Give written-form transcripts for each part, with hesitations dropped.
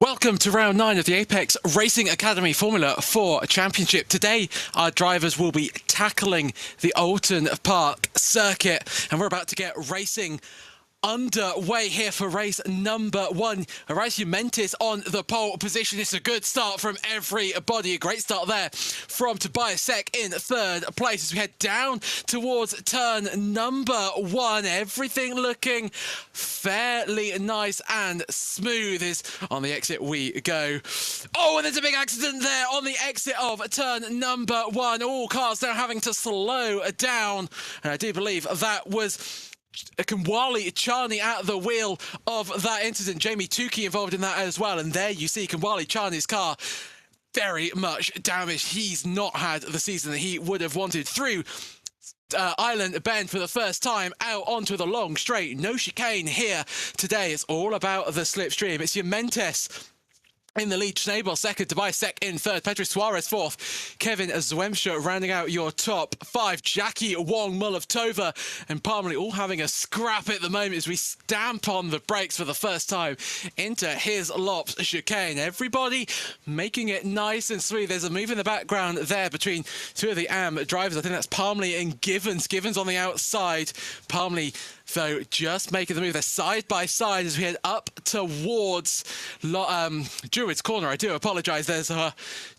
Welcome to round 9 of the Apex Racing Academy Formula 4 Championship. Today, our drivers will be tackling the Oulton Park circuit, and we're about to get racing underway here for race number 1. Horizon Mentis on the pole position. It's a good start from everybody. A great start there from Tobias Sek in 3rd place as we head down towards turn number 1. Everything looking fairly nice and smooth as on the exit we go. Oh, and there's a big accident there on the exit of turn number 1. All cars now having to slow down. And I do believe that was Kamwali Charney at the wheel of that incident. Jamie Tukey involved in that as well. And there you see Kamwali Charney's car very much damaged. He's not had the season that he would have wanted. Through Island Bend for the first time out onto the long straight. No chicane here today. It's all about the slipstream. It's your Mentes in the lead, Schnabel second, Tobias Sek in 3rd, Pedro Suarez 4th, Kevin Zwemscher rounding out your top 5, Jackie Wong, Mulovtova and Parmley all having a scrap at the moment as we stamp on the brakes for the first time into his Lops chicane. Everybody making it nice and sweet. There's a move in the background there between two of the AM drivers. I think that's Parmley and Givens. Givens on the outside. Parmley, though, just making the move. They're side by side as we head up towards Druid's corner. I do apologise. There's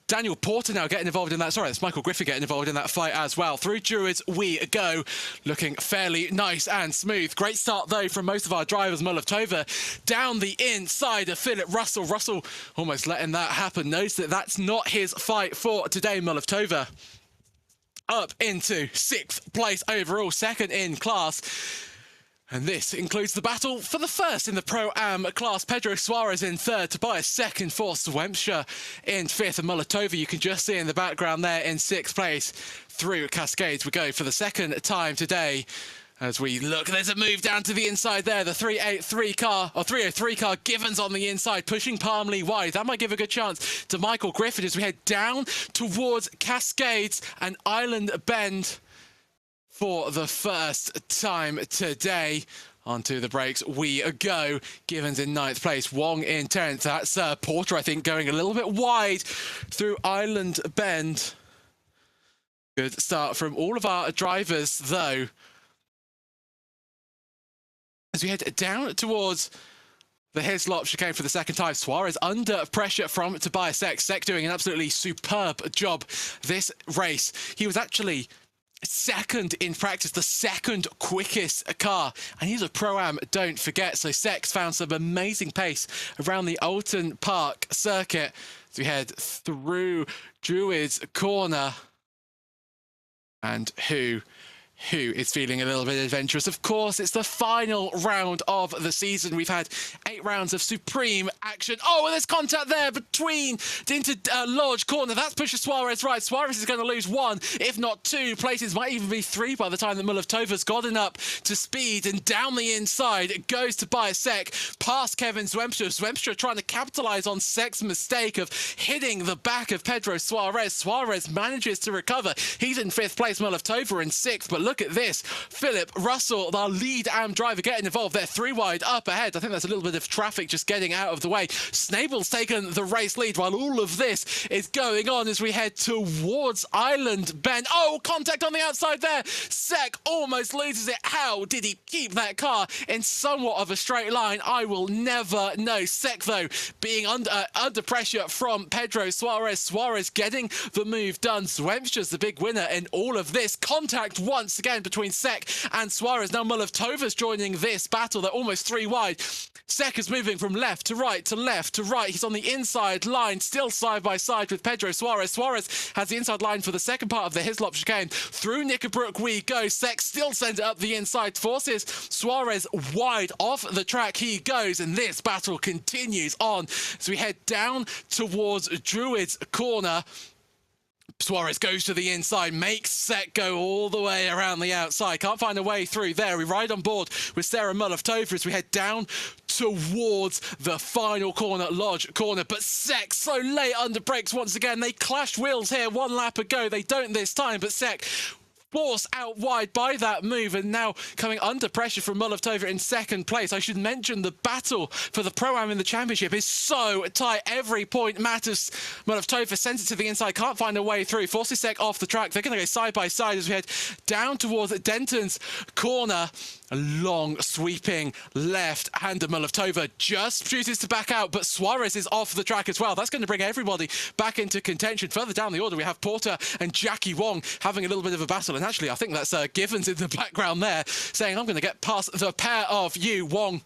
Daniel Porter now getting involved in that. Sorry, that's Michael Griffin getting involved in that fight as well. Through Druids we go, looking fairly nice and smooth. Great start, though, from most of our drivers. Mulovtova down the inside of Philip Russell. Russell almost letting that happen. Notice that that's not his fight for today. Mulovtova up into 6th place overall, 2nd in class. And this includes the battle for the first in the Pro-Am class. Pedro Suarez in 3rd, Tobias Sek in 4th, Swemscher in 5th, and Mulovtova, you can just see in the background there, in 6th place. Through Cascades we go for the 2nd time today. As we look, there's a move down to the inside there. The 303 car, Givens on the inside, pushing Parmley wide. That might give a good chance to Michael Griffin as we head down towards Cascades and Island Bend for the first time today. Onto the brakes we go. Givens in 9th place, Wong in 10th. That's Porter, I think, going a little bit wide through Island Bend. Good start from all of our drivers, though. As we head down towards the Hislop chicane for the 2nd time, Suarez under pressure from Tobias Sek. Sek doing an absolutely superb job this race. He was actually second in practice, the second quickest car, and he's a Pro-Am, don't forget. So Sek's found some amazing pace around the Oulton Park circuit as we head through Druid's Corner. And who is feeling a little bit adventurous? Of course, it's the final round of the season. We've had 8 rounds of supreme action. Oh, and there's contact there between into Lodge Corner. That's pushes Suarez right. Suarez is going to lose 1, if not 2 places. Might even be 3 by the time that Mulovtova's gotten up to speed. And down the inside, it goes to buy Sek, past Kevin Zwemstra. Zwemstra trying to capitalize on Sek's mistake of hitting the back of Pedro Suarez. Suarez manages to recover. He's in 5th place, Mulovtova in 6th. But look at this. Philip Russell, the lead AM driver, getting involved there. 3 wide up ahead. I think that's a little bit of traffic just getting out of the way. Snabel's taken the race lead while all of this is going on as we head towards Island Bend. Oh, contact on the outside there. Sek almost loses it. How did he keep that car in somewhat of a straight line? I will never know. Sek, though, being under pressure from Pedro Suarez. Suarez getting the move done. Zwemstra's the big winner in all of this. Contact once again between Sek and Suarez. Now Mulovtova's joining this battle. They're almost 3 wide. Sek is moving from left to right to left to right. He's on the inside line, still side by side with Pedro Suarez. Suarez has the inside line for the second part of the Hislop chicane. Through Knickerbrook we go. Sek still sends it up the inside, forces Suarez wide off the track. He goes, and this battle continues on as we head down towards Druid's Corner. Suarez goes to the inside, makes Sek go all the way around the outside. Can't find a way through there. We ride on board with Sarah Mulovtova as we head down towards the final corner, Lodge Corner. But Sek so late under brakes once again. They clashed wheels here 1 lap ago. They don't this time, but Sek forced out wide by that move, and now coming under pressure from Mulovtova in 2nd place. I should mention the battle for the Pro-Am in the championship is so tight. Every point matters. Mulovtova sends it to the inside, can't find a way through, forces Sek off the track. They're going to go side by side as we head down towards Denton's Corner. A long sweeping left-hander. Mulovtova just chooses to back out, but Suarez is off the track as well. That's going to bring everybody back into contention. Further down the order, we have Porter and Jackie Wong having a little bit of a battle. And actually, I think that's Givens in the background there saying, I'm going to get past the pair of you, Wong.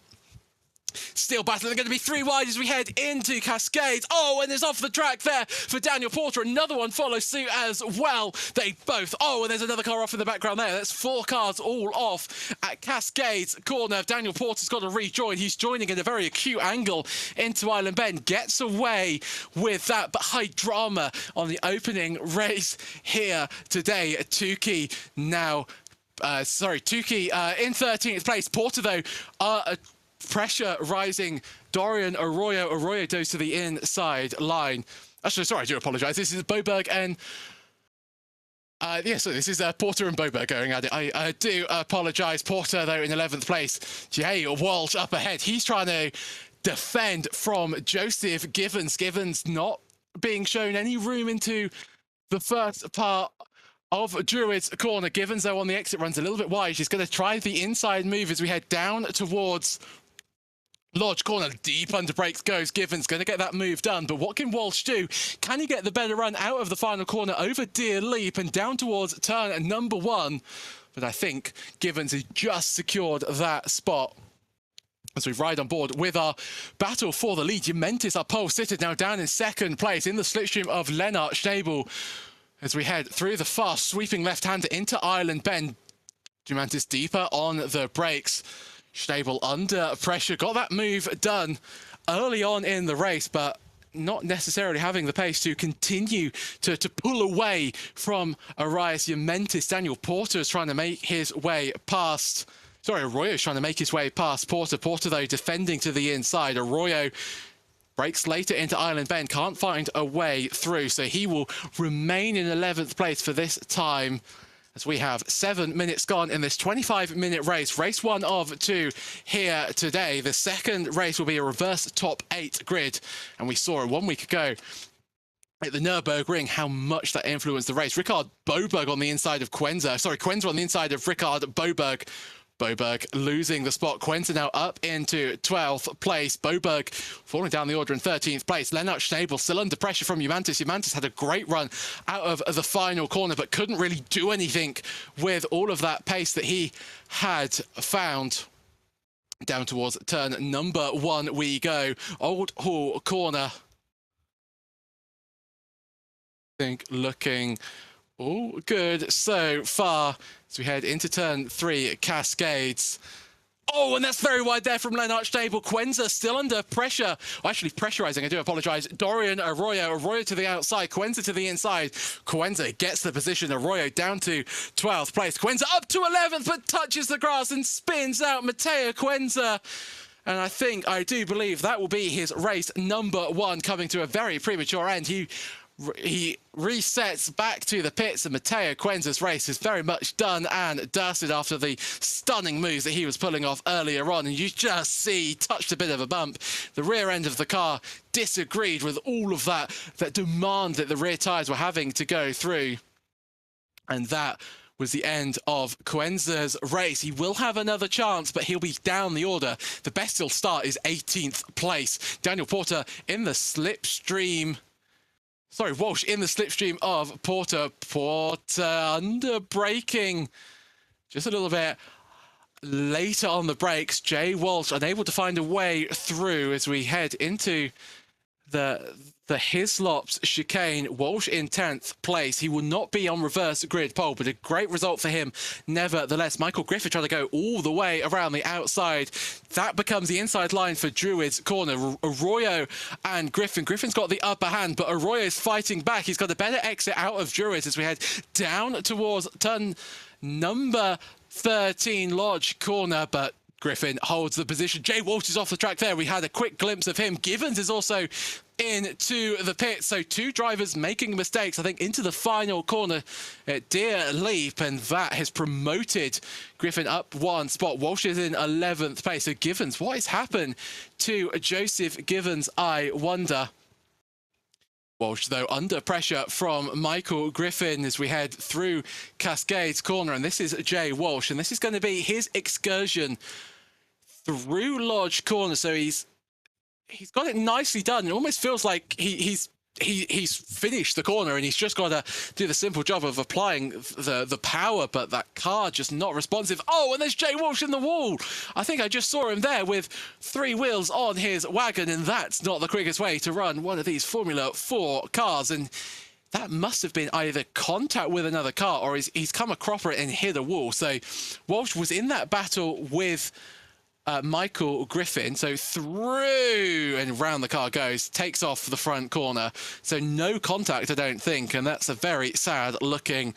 Still battling. They're going to be 3 wide as we head into Cascades. Oh, and there's off the track there for Daniel Porter. Another one follows suit as well. They both. Oh, and there's another car off in the background there. That's 4 cars all off at Cascades Corner. Daniel Porter's got to rejoin. He's joining in a very acute angle into Island Bend. Gets away with that, but high drama on the opening race here today. Tukey now, Tukey in 13th place. Porter, though, pressure rising. Dorian Arroyo. Arroyo goes to the inside line. Actually, sorry, I do apologise. This is Boberg and... so this is Porter and Boberg going at it. I do apologise. Porter, though, in 11th place. Jay Walsh up ahead. He's trying to defend from Joseph Givens. Givens not being shown any room into the first part of Druid's Corner. Givens, though, on the exit runs a little bit wide. She's going to try the inside move as we head down towards Lodge Corner. Deep under brakes goes Givens, going to get that move done, but what can Walsh do? Can he get the better run out of the final corner over Deer Leap and down towards turn number 1? But I think Givens has just secured that spot as we ride on board with our battle for the lead. Jumentis, our pole sitter, now down in 2nd place in the slipstream of Lennart Schnabel as we head through the fast sweeping left-hander into Island Bend. Jumentis deeper on the brakes. Schnabel under pressure, got that move done early on in the race, but not necessarily having the pace to continue to pull away from Arias Jumentis. Daniel Porter is trying to make his way past... Sorry, Arroyo is trying to make his way past Porter. Porter, though, defending to the inside. Arroyo breaks later into Island Bend, can't find a way through, so he will remain in 11th place for this time. As we have 7 minutes gone in this 25-minute race. Race 1 of 2 here today. The second race will be a reverse top 8 grid. And we saw it 1 week ago at the Nürburgring how much that influenced the race. Ricard Boberg on the inside of Quenzer. Sorry, Quenzer on the inside of Ricard Boberg. Boberg losing the spot. Quenza now up into 12th place. Boberg falling down the order in 13th place. Lennart Schnabel still under pressure from Jumantis. Jumantis had a great run out of the final corner, but couldn't really do anything with all of that pace that he had found. Down towards turn number 1 we go. Old Hall corner. I think looking all good so far as we head into turn 3 Cascades. Oh, and that's very wide there from Lennart Schnabel. Quenza still under pressure. Actually, pressurizing, I do apologize. Dorian Arroyo to the outside, Quenza to the inside. Quenza gets the position. Arroyo down to 12th place. Quenza up to 11th, but touches the grass and spins out Mateo Quenza. And I do believe that will be his race number 1, coming to a very premature end. He resets back to the pits, and Mateo Quenza's race is very much done and dusted after the stunning moves that he was pulling off earlier on. And you just see, touched a bit of a bump. The rear end of the car disagreed with all of that demand that the rear tyres were having to go through. And that was the end of Quenza's race. He will have another chance, but he'll be down the order. The best he'll start is 18th place. Daniel Porter in the slipstream. Sorry, Walsh in the slipstream of Porter. Porter under braking just a little bit later on the brakes. Jay Walsh unable to find a way through as we head into the Hislops chicane. Walsh in 10th place. He will not be on reverse grid pole, but a great result for him nevertheless. Michael Griffith trying to go all the way around the outside. That becomes the inside line for Druid's corner. Arroyo and Griffin. Griffin's got the upper hand, but Arroyo's fighting back. He's got a better exit out of Druid as we head down towards turn number 13 Lodge corner, but Griffin holds the position. Jay Walsh is off the track there. We had a quick glimpse of him. Givens is also into the pit. So 2 drivers making mistakes, I think, into the final corner at Deer Leap, and that has promoted Griffin up 1 spot. Walsh is in 11th place. So Givens, what has happened to Joseph Givens, I wonder? Walsh, though, under pressure from Michael Griffin as we head through Cascades corner. And this is Jay Walsh, and this is going to be his excursion through Lodge corner. So he's got it nicely done. It almost feels like he's finished the corner and he's just got to do the simple job of applying the power, but that car just not responsive. Oh, and there's Jay Walsh in the wall. I think I just saw him there with 3 wheels on his wagon, and that's not the quickest way to run one of these Formula 4 cars. And that must have been either contact with another car or he's come across it and hit a wall. So Walsh was in that battle with Michael Griffin, so through and round the car goes, takes off the front corner. So no contact, I don't think, and that's a very sad looking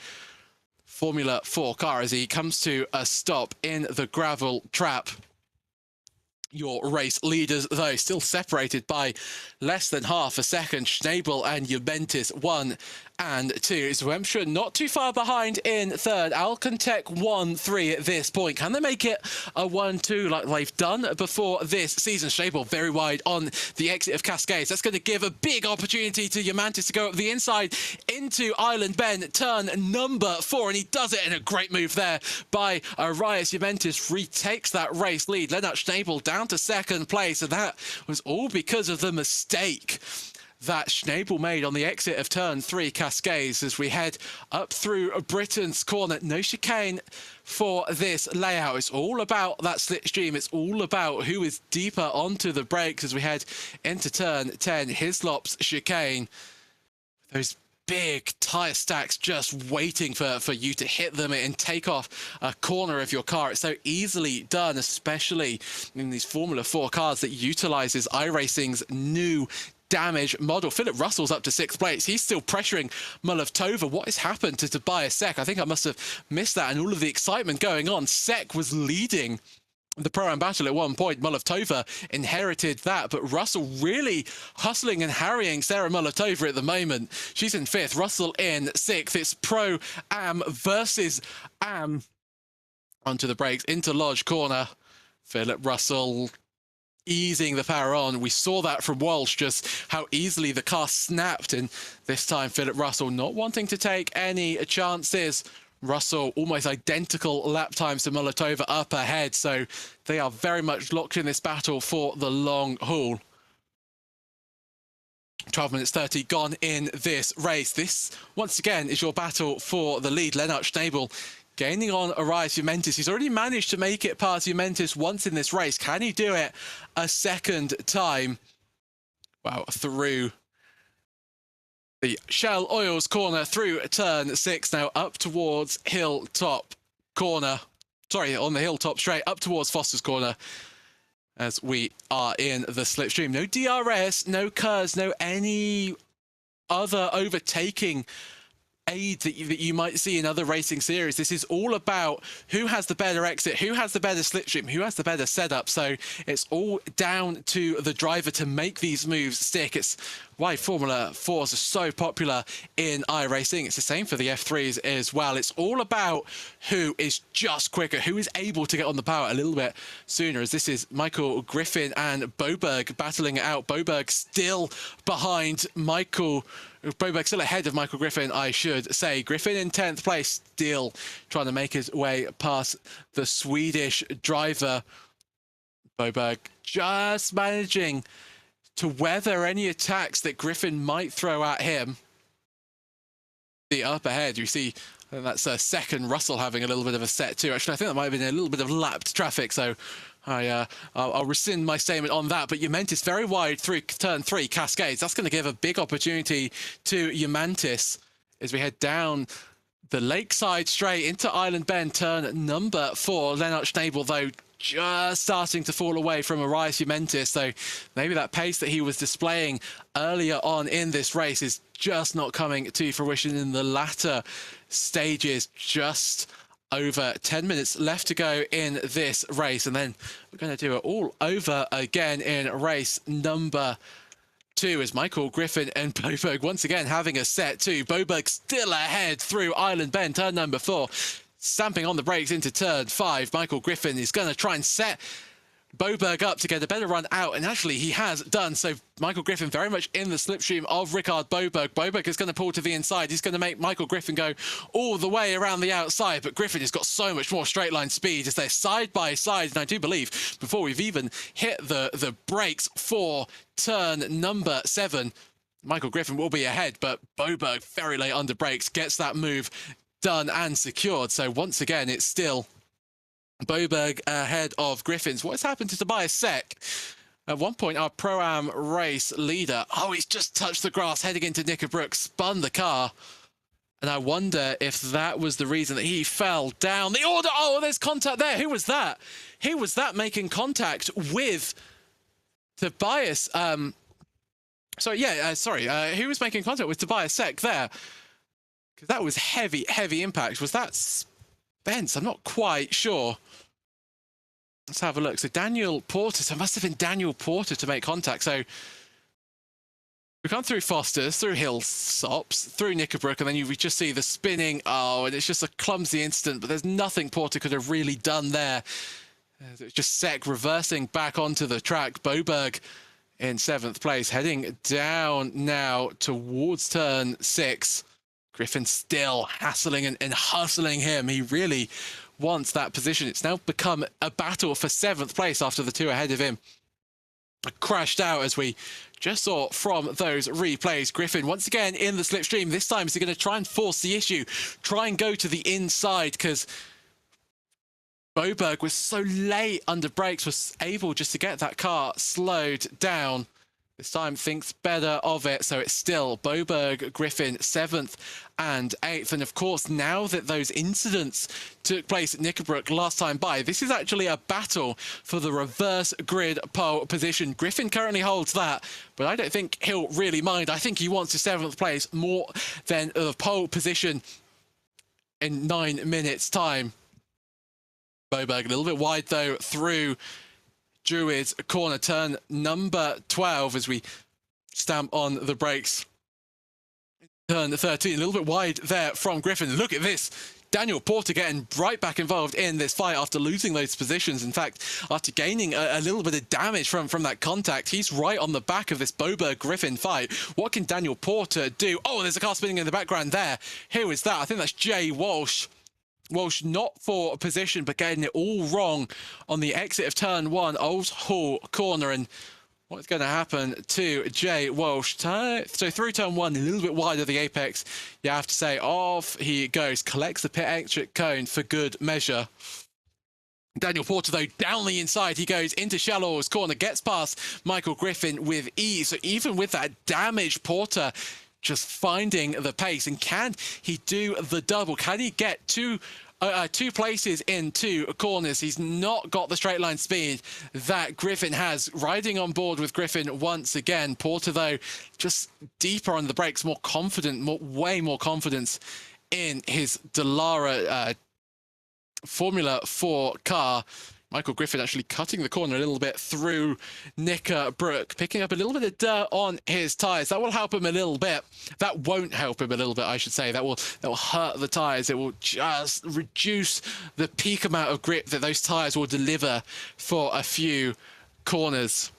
Formula 4 car as he comes to a stop in the gravel trap. Your race leaders, though, still separated by less than half a second. Schnabel and Juventus 1 and 2. Zwemstra not too far behind in 3rd. Alcantech 1-3 at this point. Can they make it a 1-2 like they've done before this season? Schnabel very wide on the exit of Cascades. That's going to give a big opportunity to Juventus to go up the inside into Island Bend, turn number 4, and he does it in a great move there by Arias. Juventus retakes that race lead. Lennart Schnabel down to 2nd place, and that was all because of the mistake that Schnabel made on the exit of turn 3 Cascades as we head up through Britain's corner. No chicane for this layout. It's all about that slipstream. It's all about who is deeper onto the brakes as we head into turn 10. Hislops chicane. Those big tyre stacks just waiting for you to hit them and take off a corner of your car. It's so easily done, especially in these Formula 4 cars that utilizes iRacing's new damage model. Philip Russell's up to 6th place. He's still pressuring Mulavtova. What has happened to Tobias Sek? I think I must have missed that, and all of the excitement going on. Sek was leading the Pro-Am battle at one point. Mulavtova inherited that, but Russell really hustling and harrying Sarah Mulavtova at the moment. She's in 5th, Russell in 6th. It's Pro-Am versus Am. Onto the brakes, into Lodge corner. Philip Russell easing the power on. We saw that from Walsh, just how easily the car snapped, and this time Philip Russell not wanting to take any chances. Russell, almost identical lap times to Molotova up ahead. So they are very much locked in this battle for the long haul. 12 minutes 30 gone in this race. This, once again, is your battle for the lead. Lennart Schnabel gaining on Arias Jumentis. He's already managed to make it past Jumentis once in this race. Can he do it a second time? Wow, through the Shell Oils corner, through turn 6, now up towards Hilltop corner. Sorry, on the Hilltop straight, up towards Foster's corner, as we are in the slipstream. No DRS, no KERS, no any other overtaking aid that you might see in other racing series. This is all about who has the better exit, who has the better slipstream, who has the better setup. So it's all down to the driver to make these moves stick. It's why Formula 4s are so popular in iRacing. It's the same for the F3s as well. It's all about who is just quicker, who is able to get on the power a little bit sooner, as this is Michael Griffin and Boberg battling it out. Boberg still behind Michael. Boberg still ahead of Michael Griffin, I should say. Griffin in 10th place, still trying to make his way past the Swedish driver. Boberg just managing to weather any attacks that Griffin might throw at him. The up ahead, you see, I think that's second Russell having a little bit of a set too. Actually, I think that might have been a little bit of lapped traffic, so I'll rescind my statement on that. But Jumentis very wide through turn 3, Cascades. That's going to give a big opportunity to Jumentis as we head down the Lakeside straight into Island Bend, turn number 4. Lennart Schnabel, though, just starting to fall away from Arias Jumentis. So maybe that pace that he was displaying earlier on in this race is just not coming to fruition in the latter stages. Just over 10 minutes left to go in this race, and then we're going to do it all over again in race number 2 as Michael Griffin and Boberg once again having a set 2. Boberg still ahead through Island Bend, turn number 4. Stamping on the brakes into turn 5. Michael Griffin is going to try and set Boberg up to get a better run out, and actually he has done. So Michael Griffin very much in the slipstream of Richard Boberg. Boberg is going to pull to the inside. He's going to make Michael Griffin go all the way around the outside, but Griffin has got so much more straight line speed as they're side by side. And I do believe before we've even hit the brakes for turn number 7, Michael Griffin will be ahead, but Boberg very late under brakes gets that move done and secured. So once again, it's still Boberg ahead of Griffins. What's happened to Tobias Sek? At one point, our Pro-Am race leader, he's just touched the grass heading into Knickerbrook, spun the car. And I wonder if that was the reason that he fell down. The order, there's contact there. Who was that? Who was that making contact with Tobias? Who was making contact with Tobias Sek there? Because that was heavy impact. Was that Spence? I'm not quite sure. Let's have a look. So Daniel Porter, so it must have been Daniel Porter to make contact. So we've gone through Foster's, through Hilltops, through Knickerbrook, and then we just see the spinning. And it's just a clumsy incident, but there's nothing Porter could have really done there. It's just Sek reversing back onto the track. Boberg in 7th place, heading down now towards turn 6. Griffin still hassling and hustling him. He really wants that position. It's now become a battle for 7th place after the 2 ahead of him crashed out, as we just saw from those replays. Griffin once again in the slipstream. This time is he going to try and force the issue, try and go to the inside, because Boberg was so late under brakes, was able just to get that car slowed down. This time thinks better of it, so it's still Boberg, Griffin, 7th and 8th. And of course, now that those incidents took place at Knickerbrook last time by, this is actually a battle for the reverse grid pole position. Griffin currently holds that, but I don't think he'll really mind. I think he wants the 7th place more than the pole position in 9 minutes' time. Boberg a little bit wide, though, through Druid's corner, turn number 12, as we stamp on the brakes. Turn 13, a little bit wide there from Griffin. Look at this. Daniel Porter getting right back involved in this fight after losing those positions. In fact, after gaining a little bit of damage from that contact, he's right on the back of this Boberg-Griffin fight. What can Daniel Porter do? There's a car spinning in the background there. Who is that? I think that's Jay Walsh. Walsh not for position, but getting it all wrong on the exit of turn one, Old Hall corner. And what's going to happen to Jay Walsh? So through turn one, a little bit wide of the apex, you have to say, off he goes, collects the pit exit cone for good measure. Daniel Porter, though, down the inside, he goes into Shallow's corner, gets past Michael Griffin with ease. So even with that damage, Porter just finding the pace. And can he do the double? Can he get two places in two corners? He's not got the straight line speed that Griffin has. Riding on board with Griffin once again. Porter, though, just deeper on the brakes, more confident, way more confidence in his Dallara Formula 4 car. Michael Griffin actually cutting the corner a little bit through Knickerbrook, picking up a little bit of dirt on his tyres. That will help him a little bit. That won't help him a little bit, I should say. That will hurt the tyres. It will just reduce the peak amount of grip that those tyres will deliver for a few corners.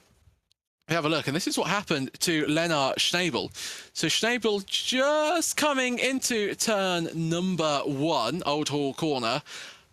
We have a look, and this is what happened to Lennart Schnabel. So Schnabel just coming into turn number one, Old Hall corner.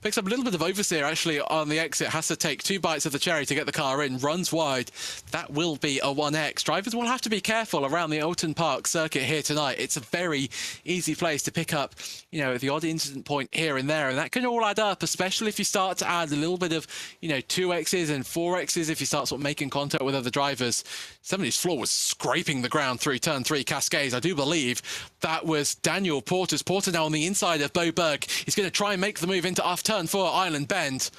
Picks up a little bit of oversteer, actually, on the exit. Has to take 2 bites of the cherry to get the car in. Runs wide. That will be a 1x. Drivers will have to be careful around the Oulton Park circuit here tonight. It's a very easy place to pick up, you know, the odd incident point here and there. And that can all add up, especially if you start to add a little bit of, you know, 2x's and 4x's if you start sort of making contact with other drivers. Somebody's floor was scraping the ground through turn 3 Cascades. I do believe that was Daniel Porter's. Porter now on the inside of Bo Berg. He's going to try and make the move into off turn 4 Island Bend.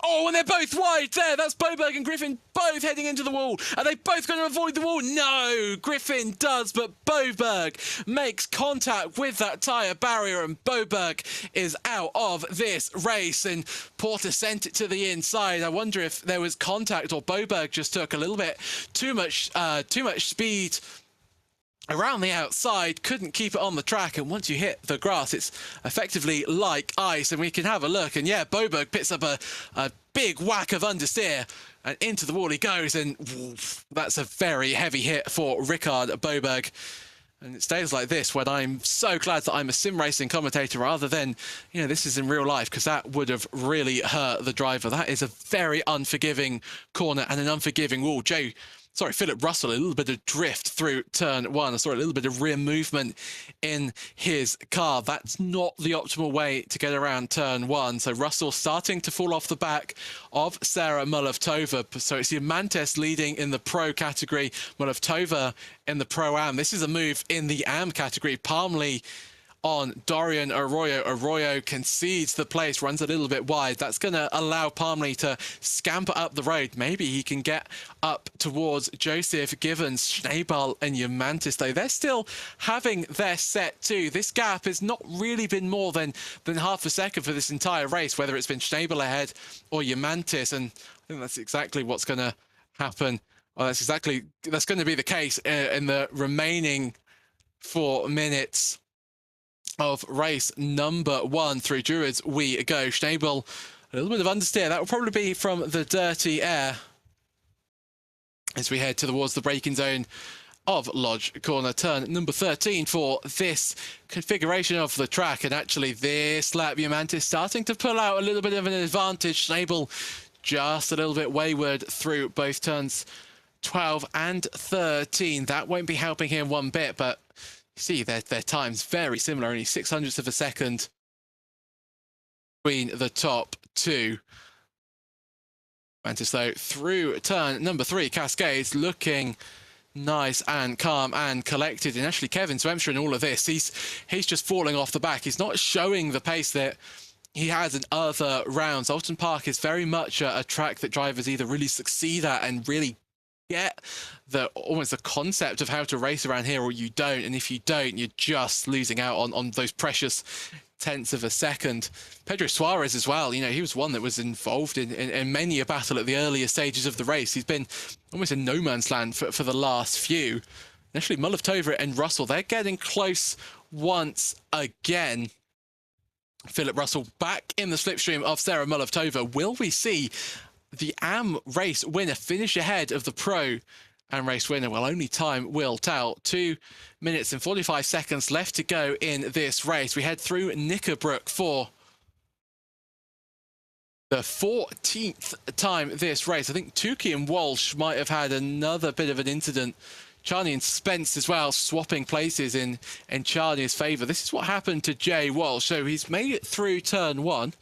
Oh, and they're both wide there. That's Boberg and Griffin both heading into the wall. Are they both going to avoid the wall? No, Griffin does, but Boberg makes contact with that tyre barrier, and Boberg is out of this race. And Porter sent it to the inside. I wonder if there was contact, or Boberg just took a little bit too much speed around the outside, couldn't keep it on the track, and once you hit the grass, it's effectively like ice. And we can have a look, and yeah, Boberg picks up a big whack of understeer, and into the wall he goes, and woof, that's a very heavy hit for Rickard Boberg. And it stays like this when I'm so glad that I'm a sim racing commentator rather than, you know, this is in real life, because that would have really hurt the driver. That is a very unforgiving corner and an unforgiving wall. Philip Russell, a little bit of drift through turn one. A little bit of rear movement in his car. That's not the optimal way to get around turn one. So Russell starting to fall off the back of Sarah Mulavtova. So it's Diamantes leading in the pro category, Mulavtova in the pro-am. This is a move in the am category. Palmley on Dorian Arroyo. Arroyo concedes the place, runs a little bit wide. That's going to allow Palmley to scamper up the road. Maybe he can get up towards Joseph Givens. Schnabel and Diamantis, though, they're still having their set too. This gap has not really been more than half a second for this entire race, whether it's been Schnabel ahead or Diamantis. And I think that's exactly what's going to happen. Well, that's going to be the case in the remaining 4 minutes of race number one. Through Druids we go. Schnabel, a little bit of understeer. That will probably be from the dirty air as we head towards the braking zone of Lodge Corner. Turn number 13 for this configuration of the track. And actually this lap, Diamantis starting to pull out a little bit of an advantage. Schnabel just a little bit wayward through both turns 12 and 13. That won't be helping him one bit, but see their times very similar, only 600ths of a second between the top two. Mantis, though, through turn number 3 Cascades, looking nice and calm and collected. And actually Kevin Swemstra in all of this, he's just falling off the back. He's not showing the pace that he has in other rounds. Oulton Park is very much a track that drivers either really succeed at and really get almost the concept of how to race around here, or you don't. And if you don't, you're just losing out on those precious tenths of a second. Pedro Suarez as well, you know, he was one that was involved in many a battle at the earlier stages of the race. He's been almost in no man's land for the last few. Actually, Mulavtova and Russell, they're getting close once again. Philip Russell back in the slipstream of Sarah Mulavtova. Will we see the AM race winner finish ahead of the pro AM race winner? Well, only time will tell. 2 minutes and 45 seconds left to go in this race. We head through Knickerbrook for the 14th time this race. I think Tukey and Walsh might have had another bit of an incident. Charney and Spence as well, swapping places in Charney's favour. This is what happened to Jay Walsh. So he's made it through turn 1.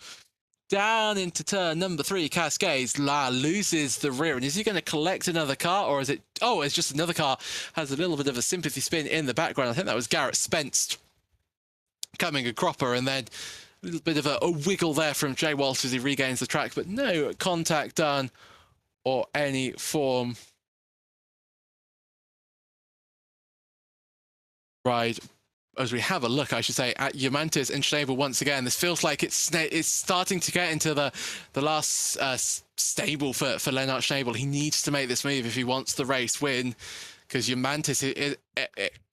Down into turn number 3, Cascades. Loses the rear. And is he going to collect another car, or is it... Oh, it's just another car. Has a little bit of a sympathy spin in the background. I think that was Garrett Spence coming a cropper, and then a little bit of a wiggle there from Jay Walsh as he regains the track, but no contact done or any form ride. As we have a look, I should say, at Yumantis and Schnabel once again. This feels like it's starting to get into the last stable for Lennart Schnabel. He needs to make this move if he wants the race win, because Yumantis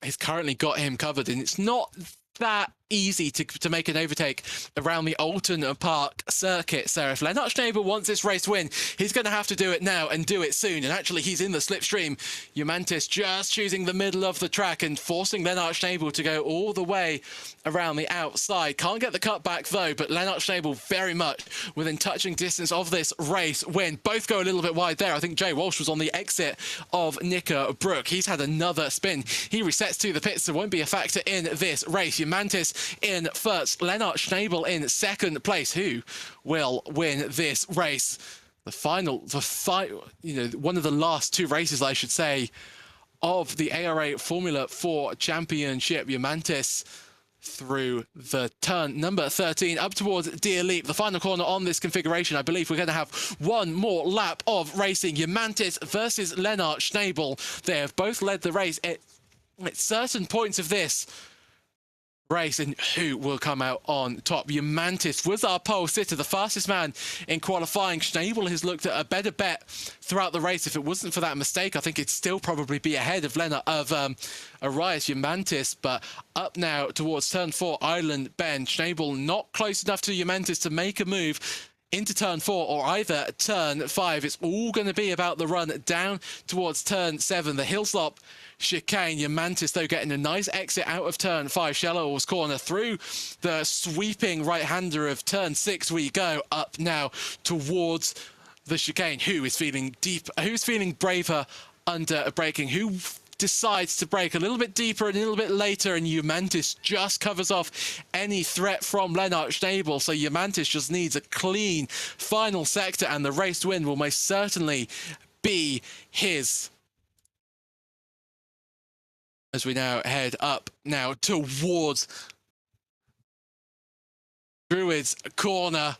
has currently got him covered, and it's not that easy to make an overtake around the Oulton Park circuit. So if Lennart Schnabel wants this race win, he's going to have to do it now and do it soon. And actually, he's in the slipstream. Yumantis just choosing the middle of the track and forcing Lennart Schnabel to go all the way around the outside. Can't get the cut back though, but Lennart Schnabel very much within touching distance of this race win. Both go a little bit wide there. I think Jay Walsh was on the exit of Nicker Brook. He's had another spin. He resets to the pits, so won't be a factor in this race. Yumantis in first, Lennart Schnabel in second place. Who will win this race? One of the last 2 races, I should say, of the ARA Formula 4 Championship. Yumantis through the turn number 13 up towards Deer Leap, the final corner on this configuration. I believe we're going to have one more lap of racing. Yumantis versus Lennart Schnabel. They have both led the race at certain points of this race, and who will come out on top? Yumantis was our pole sitter, the fastest man in qualifying. Schnabel has looked at a better bet throughout the race. If it wasn't for that mistake, I think it'd still probably be ahead of Arias Yumantis. But up now towards turn 4, Island Bend. Schnabel not close enough to Yumantis to make a move into turn 4 or either turn 5. It's all going to be about the run down towards turn 7, the Hillslop chicane. Yumantis, though, getting a nice exit out of turn 5, Shellow's corner, through the sweeping right-hander of turn 6 we go. Up now towards the chicane. Who is feeling deep? Who's feeling braver under braking? Who decides to brake a little bit deeper and a little bit later, and Yumantis just covers off any threat from Lennart Schnabel. So Yumantis just needs a clean final sector, and the race win will most certainly be his. As we now head up now towards Druid's corner.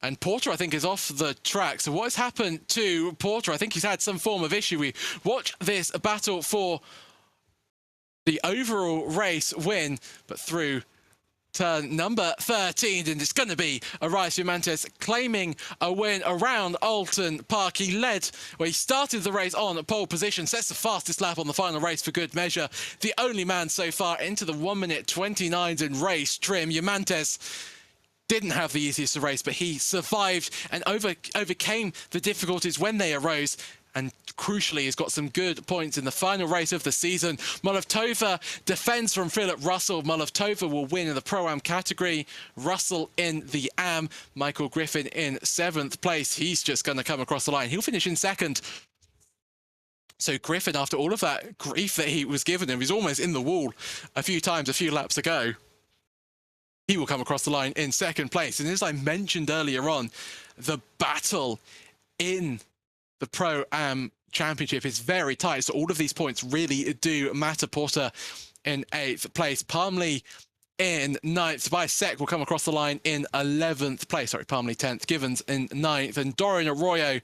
And Porter, I think, is off the track. So what has happened to Porter? I think he's had some form of issue. We watch this battle for the overall race win, but through turn number 13, and it's going to be Arias Yumantis claiming a win around Oulton Park. He started the race on pole position, sets the fastest lap on the final race for good measure. The only man so far into the 1:29 in race trim. Yumantis didn't have the easiest of race, but he survived and overcame the difficulties when they arose, and crucially has got some good points in the final race of the season. Molovtova defends from Philip Russell. Molovtova will win in the Pro-Am category, Russell in the Am. Michael Griffin in 7th place. He's just going to come across the line. He'll finish in 2nd. So Griffin, after all of that grief that he was given him, he's almost in the wall a few times, a few laps ago. He will come across the line in 2nd place. And as I mentioned earlier on, the battle in the Pro-Am Championship is very tight. So all of these points really do matter. Porter in 8th place. Palmley in 9th. Bisek will come across the line in 11th place. Sorry, Palmley 10th. Givens in 9th. And Dorian Arroyo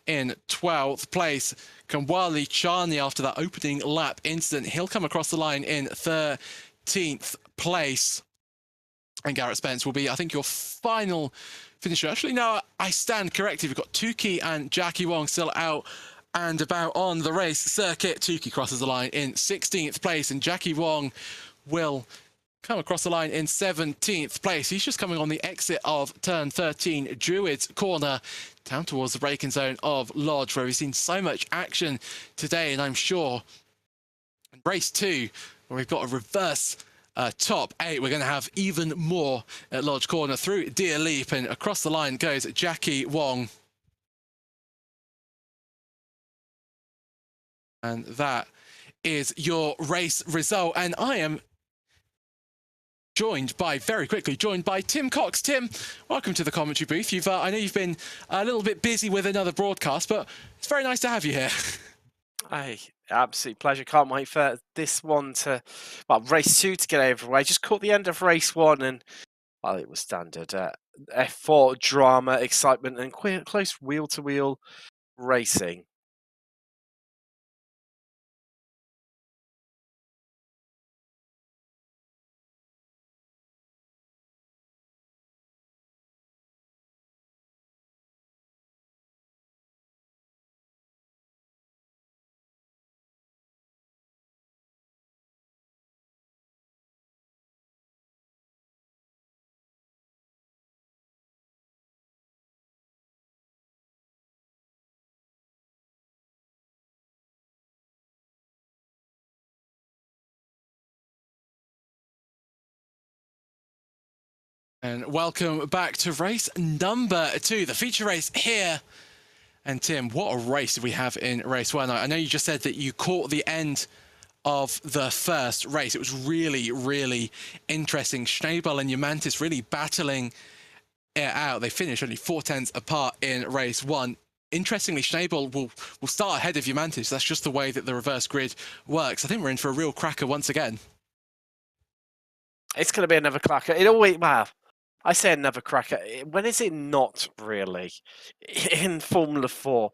in 12th place. Kamwali Charney, after that opening lap incident, he'll come across the line in 13th place. And Garrett Spence will be, I think, your final finisher. Actually, no, I stand corrected. We've got Tukey and Jackie Wong still out and about on the race circuit. Tukey crosses the line in 16th place, and Jackie Wong will come across the line in 17th place. He's just coming on the exit of turn 13, Druid's corner, down towards the braking zone of Lodge, where we've seen so much action today. And I'm sure in race 2, where we've got a reverse top 8. We're going to have even more at Lodge Corner through Deer Leap, and across the line goes Jackie Wong. And that is your race result. And I am very quickly joined by Tim Cox. Tim, welcome to the commentary booth. I know you've been a little bit busy with another broadcast, but it's very nice to have you here. Hey, absolute pleasure. Can't wait for this one race 2 to get over the way. Just caught the end of race 1 and, well, it was standard. F4 drama, excitement, and close wheel-to-wheel racing. And welcome back to race number 2, the feature race here. And Tim, what a race did we have in race 1? I know you just said that you caught the end of the first race. It was really, really interesting. Schnabel and Yumantis really battling it out. They finished only 0.4 apart in race 1. Interestingly, Schnabel will start ahead of Yumantis. That's just the way that the reverse grid works. I think we're in for a real cracker once again. It's going to be another cracker. It always, well, I say another cracker. When is it not really in Formula 4?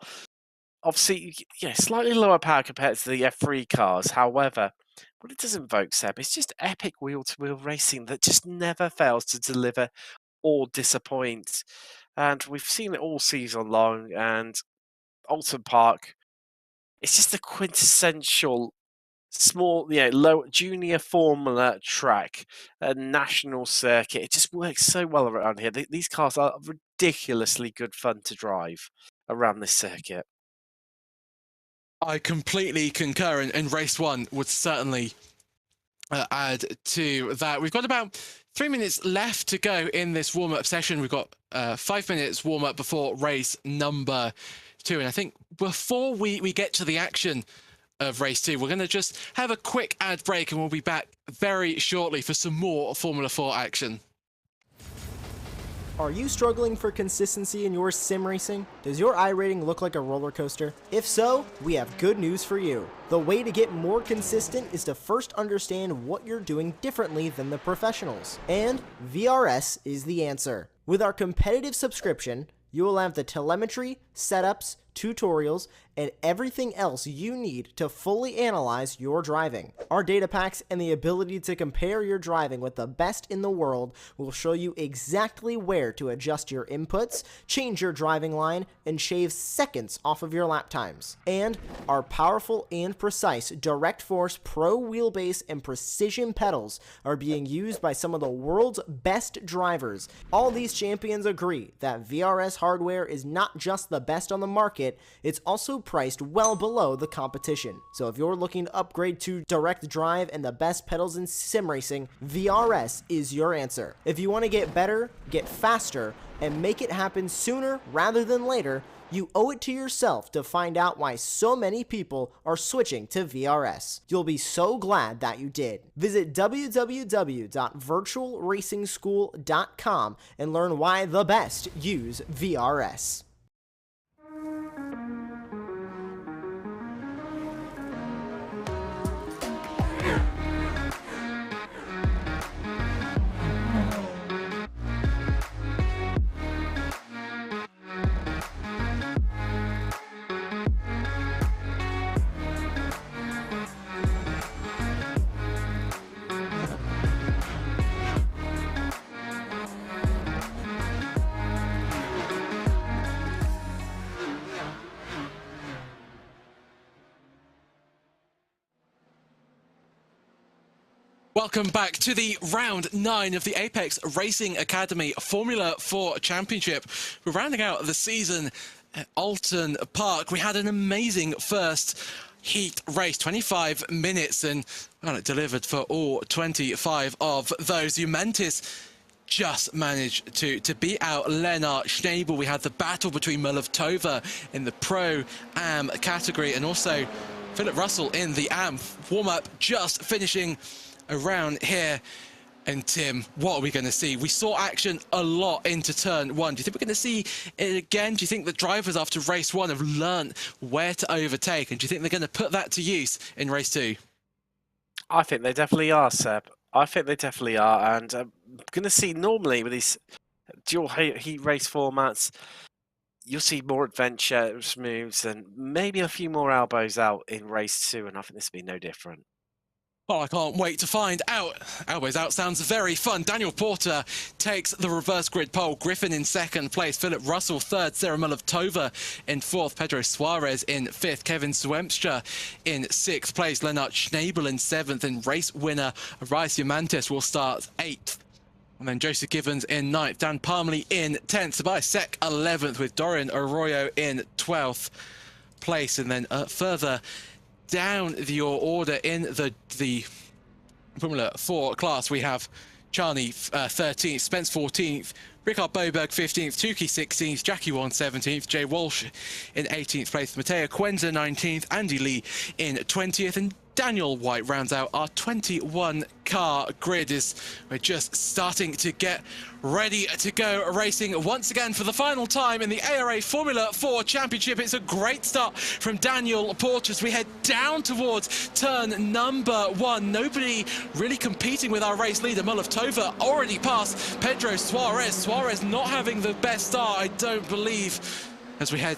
Obviously, yeah, slightly lower power compared to the F3 cars. However, what it does invoke, Seb, it's just epic wheel-to-wheel racing that just never fails to deliver or disappoint. And we've seen it all season long. And Oulton Park, it's just a quintessential small, low junior formula track, a national circuit. It just works so well around here. These cars are ridiculously good fun to drive around this circuit. I completely concur, and race 1 would certainly add to that. We've got about 3 minutes left to go in this warm-up session. We've got 5 minutes warm-up before race number 2. And I think before we get to the action of race 2, we're going to just have a quick ad break, and we'll be back very shortly for some more Formula 4 action. Are you struggling for consistency in your sim racing? Does your iRating look like a roller coaster? If so, we have good news for you. The way to get more consistent is to first understand what you're doing differently than the professionals. And VRS is the answer. With our competitive subscription, you will have the telemetry, setups, tutorials, and everything else you need to fully analyze your driving. Our data packs and the ability to compare your driving with the best in the world will show you exactly where to adjust your inputs, change your driving line, and shave seconds off of your lap times. And our powerful and precise Direct Force Pro wheelbase and precision pedals are being used by some of the world's best drivers. All these champions agree that VRS hardware is not just the best on the market, it's also priced well below the competition. So if you're looking to upgrade to direct drive and the best pedals in sim racing, VRS is your answer. If you want to get better, get faster, and make it happen sooner rather than later, you owe it to yourself to find out why so many people are switching to VRS. You'll be so glad that you did. Visit www.virtualracingschool.com and learn why the best use VRS. Welcome back to the round 9 of the Apex Racing Academy Formula 4 Championship. We're rounding out the season at Oulton Park. We had an amazing first heat race, 25 minutes, and well, it delivered for all 25 of those. Juventus just managed to beat out Lennart Schnabel. We had the battle between Mullov in the Pro-Am category and also Philip Russell in the Am warm-up, just finishing around here. And Tim, what are we going to see? We saw action a lot into turn 1. Do you think we're going to see it again? Do you think the drivers after race 1 have learned where to overtake? And do you think they're going to put that to use in race 2? I think they definitely are, Seb. I think they definitely are. And I'm going to see normally with these dual heat race formats, you'll see more adventurous moves and maybe a few more elbows out in race 2. And I think this will be no different. Oh, I can't wait to find out. Elbows out sounds very fun. Daniel Porter takes the reverse grid pole. Griffin in second place. Philip Russell third. Sarah Mullov in fourth. Pedro Suarez in fifth. Kevin Swemstra in sixth place. Lennart Schnabel in seventh. And race winner Rice Yamantis will start eighth. And then Joseph Givens in ninth. Dan Parmley in 10th. Tobias Sek 11th with Dorian Arroyo in 12th place. And then further down your order in the Formula 4 class, we have Charney 13th, Spence 14th, Rickard Boberg 15th, Tukey 16th, Jackie Wan 17th, Jay Walsh in 18th place, Matteo Quenza 19th, Andy Lee in 20th, and Daniel White rounds out our 21-car grid as we're just starting to get ready to go racing once again for the final time in the ARA Formula 4 Championship. It's a great start from Daniel Porter as we head down towards turn number 1. Nobody really competing with our race leader. Mullov already passed Pedro Suarez. Suarez not having the best start, I don't believe. As we head,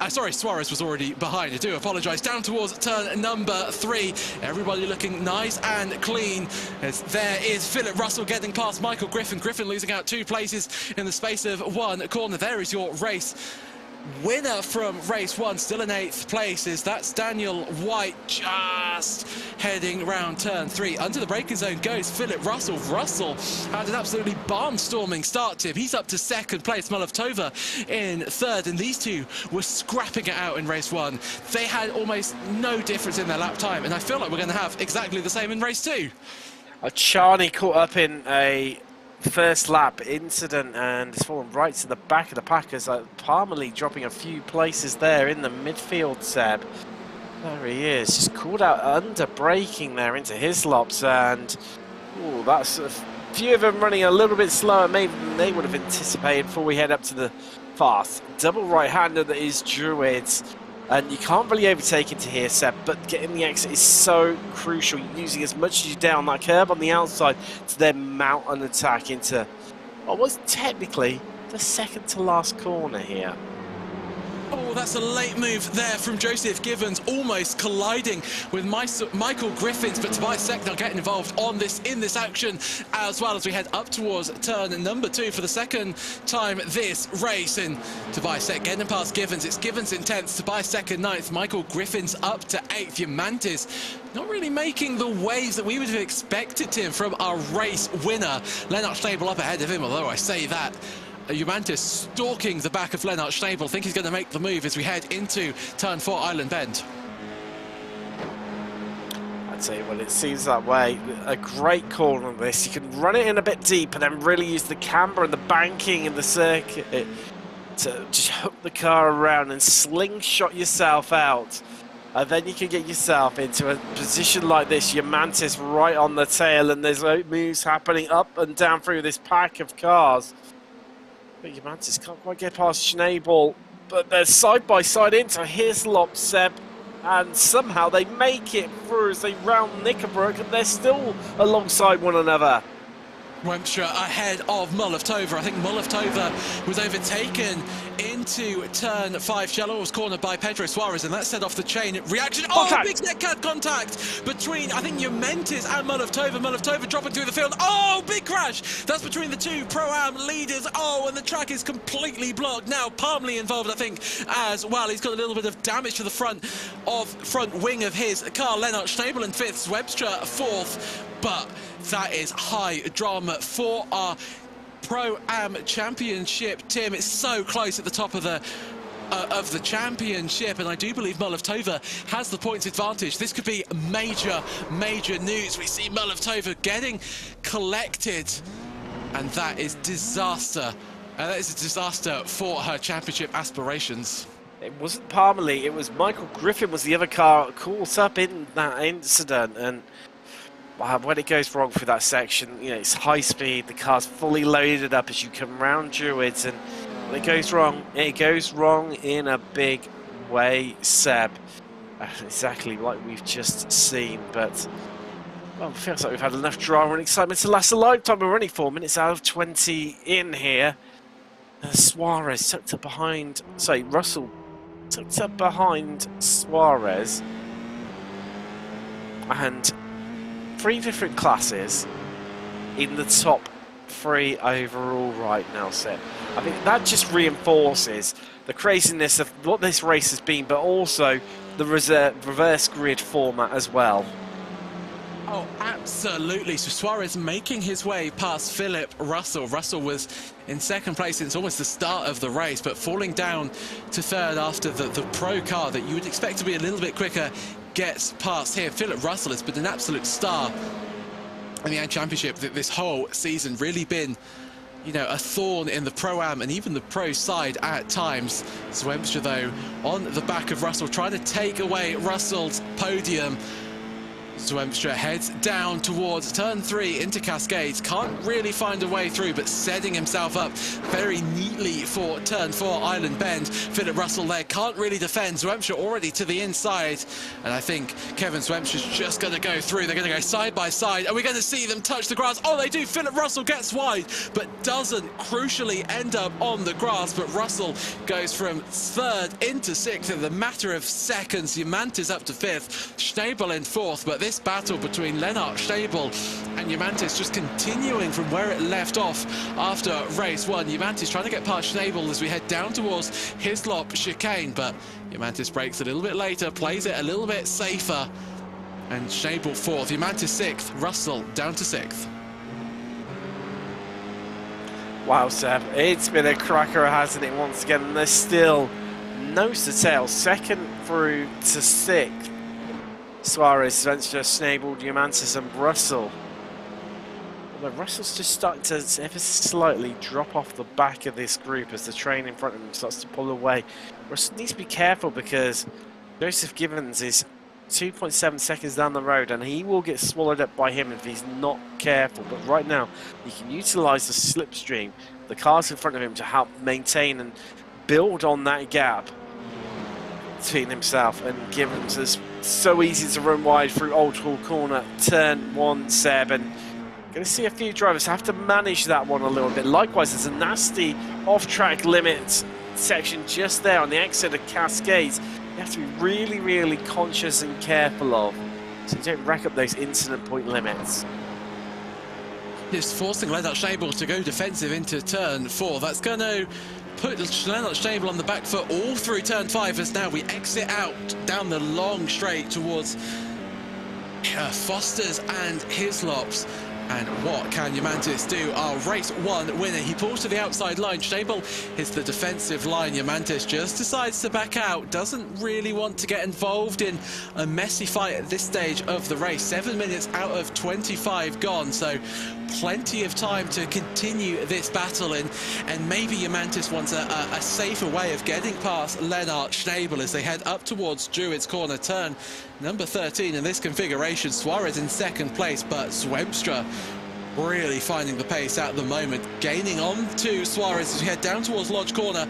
sorry, Suarez was already behind. I do apologise. Down towards turn number 3. Everybody looking nice and clean. As there is Philip Russell getting past Michael Griffin. Griffin losing out 2 places in the space of 1 corner. There is your race winner from race 1, still in 8th place. That's Daniel White, just heading round turn 3. Under the braking zone goes Philip Russell. Russell had an absolutely barnstorming start, Tim. He's up to 2nd place. Mullov in 3rd, and these two were scrapping it out in race 1. They had almost no difference in their lap time, and I feel like we're going to have exactly the same in race 2. Charney caught up in a first lap incident and has fallen right to the back of the pack as Parmalee dropping a few places there in the midfield, Seb. There he is, just caught out under braking there into Hislops, and ooh, that's a few of them running a little bit slower maybe than they would have anticipated before we head up to the fast double right-hander that is Druids. And you can't really overtake into here, Seb, but getting the exit is so crucial. You're using as much as you down that curb on the outside to then mount an attack into what was technically the second to last corner here. Oh, that's a late move there from Joseph Givens, almost colliding with Michael Griffins, but Tobias Sek now getting involved in this action as well as we head up towards turn number 2 for the second time this race. And Tobias Sek getting past Givens. It's Givens in 10th, Tobias Sek in 9th, Michael Griffins up to 8th. Yamantis not really making the waves that we would have expected him from our race winner. Lennart Schnabel up ahead of him, although I say that. Juventus stalking the back of Lennart Schnabel. I think he's going to make the move as we head into turn 4 Island Bend. I'd tell you what, it seems that way. A great call on this. You can run it in a bit deep and then really use the camber and the banking in the circuit to just hook the car around and slingshot yourself out. And then you can get yourself into a position like this. Your Mantis right on the tail, and there's moves happening up and down through this pack of cars. But Juventus can't quite get past Schnabel, but they're side by side into Hislop, Seb, and somehow they make it through as they round Knickerbrook, and they're still alongside one another. Wemstra ahead of Mullov. I think Mullov was overtaken into turn 5. Shallow was cornered by Pedro Suarez, and that set off the chain reaction. Contact. Oh, big neck contact between, I think, Juventus and Mullov. Mullov dropping through the field. Oh, big crash. That's between the two Pro-Am leaders. Oh, and the track is completely blocked. Now Parmley involved, I think, as well. He's got a little bit of damage to the front wing of his car. Lennart Schnabel in 5th, Webster 4th. But that is high drama for our Pro-Am Championship, Tim. It's so close at the top of the of the championship, and I do believe Mullov-Tova has the points advantage. This could be major, major news. We see Mullov-Tova getting collected, and that is disaster. That is a disaster for her championship aspirations. It wasn't Parmalee, it was Michael Griffin was the other car caught up in that incident, and when it goes wrong through that section, you know, it's high speed, the car's fully loaded up as you come round Druids, and when it goes wrong in a big way, Seb. Exactly like we've just seen, but well, it feels like we've had enough drama and excitement to last a lifetime. We're only 4 minutes out of 20 in here. Suarez tucked up behind, Russell tucked up behind Suarez, and 3 different classes in the top 3 overall right now, Seb. I think that just reinforces the craziness of what this race has been, but also the reverse grid format as well. Oh, absolutely. So Suarez making his way past Philip Russell. Russell was in second place since almost the start of the race, but falling down to third after the pro car that you would expect to be a little bit quicker gets past here. Philip Russell has been an absolute star in the Championship this whole season. Really been, you know, a thorn in the Pro-Am and even the pro side at times. Zwemstra, though, on the back of Russell, trying to take away Russell's podium. Zwemstra heads down towards turn 3 into Cascades. Can't really find a way through, but setting himself up very neatly for turn 4 Island Bend. Philip Russell there can't really defend. Zwemstra already to the inside, and I think Kevin Zwemstra's just going to go through. They're going to go side by side. Are we going to see them touch the grass? Oh, they do. Philip Russell gets wide, but doesn't crucially end up on the grass. But Russell goes from 3rd into 6th in the matter of seconds. Yumantis up to 5th, Schnabel in 4th, but this battle between Lennart Schnabel and Yumantis just continuing from where it left off after race 1. Yumantis trying to get past Schnabel as we head down towards Hislop chicane, but Yumantis breaks a little bit later, plays it a little bit safer, and Schnabel 4th, Yumantis 6th, Russell down to 6th. Wow, Seb, it's been a cracker, hasn't it, once again, and there's still nose to tail, 2nd through to 6th. Suarez, Svensson, Schnabel, Yumantis and Russell. Although Russell's just starting to ever slightly drop off the back of this group as the train in front of him starts to pull away. Russell needs to be careful because Joseph Gibbons is 2.7 seconds down the road and he will get swallowed up by him if he's not careful. But right now, he can utilise the slipstream, the cars in front of him, to help maintain and build on that gap between himself and Gibbons. It's so easy to run wide through Old Hall Corner, turn 1, Seb, and going to see a few drivers have to manage that one a little bit. Likewise, there's a nasty off-track limit section just there on the exit of Cascades. You have to be really, really conscious and careful of, so you don't rack up those incident point limits. Just forcing Lennart Schnabel to go defensive into turn 4. That's going to put Lennart Schnabel on the back foot all through turn 5 as now we exit out down the long straight towards Foster's and Hislops. And what can Yumantis do? Our race 1 winner. He pulls to the outside line. Schnabel is the defensive line. Yumantis just decides to back out. Doesn't really want to get involved in a messy fight at this stage of the race. 7 minutes out of 25 gone. So plenty of time to continue this battle in. And maybe Yumantis wants a safer way of getting past Lennart Schnabel as they head up towards Druids Corner, turn number 13 in this configuration. Suarez in 2nd place, but Zwemstra really finding the pace at the moment, gaining on to Suarez as we head down towards Lodge Corner.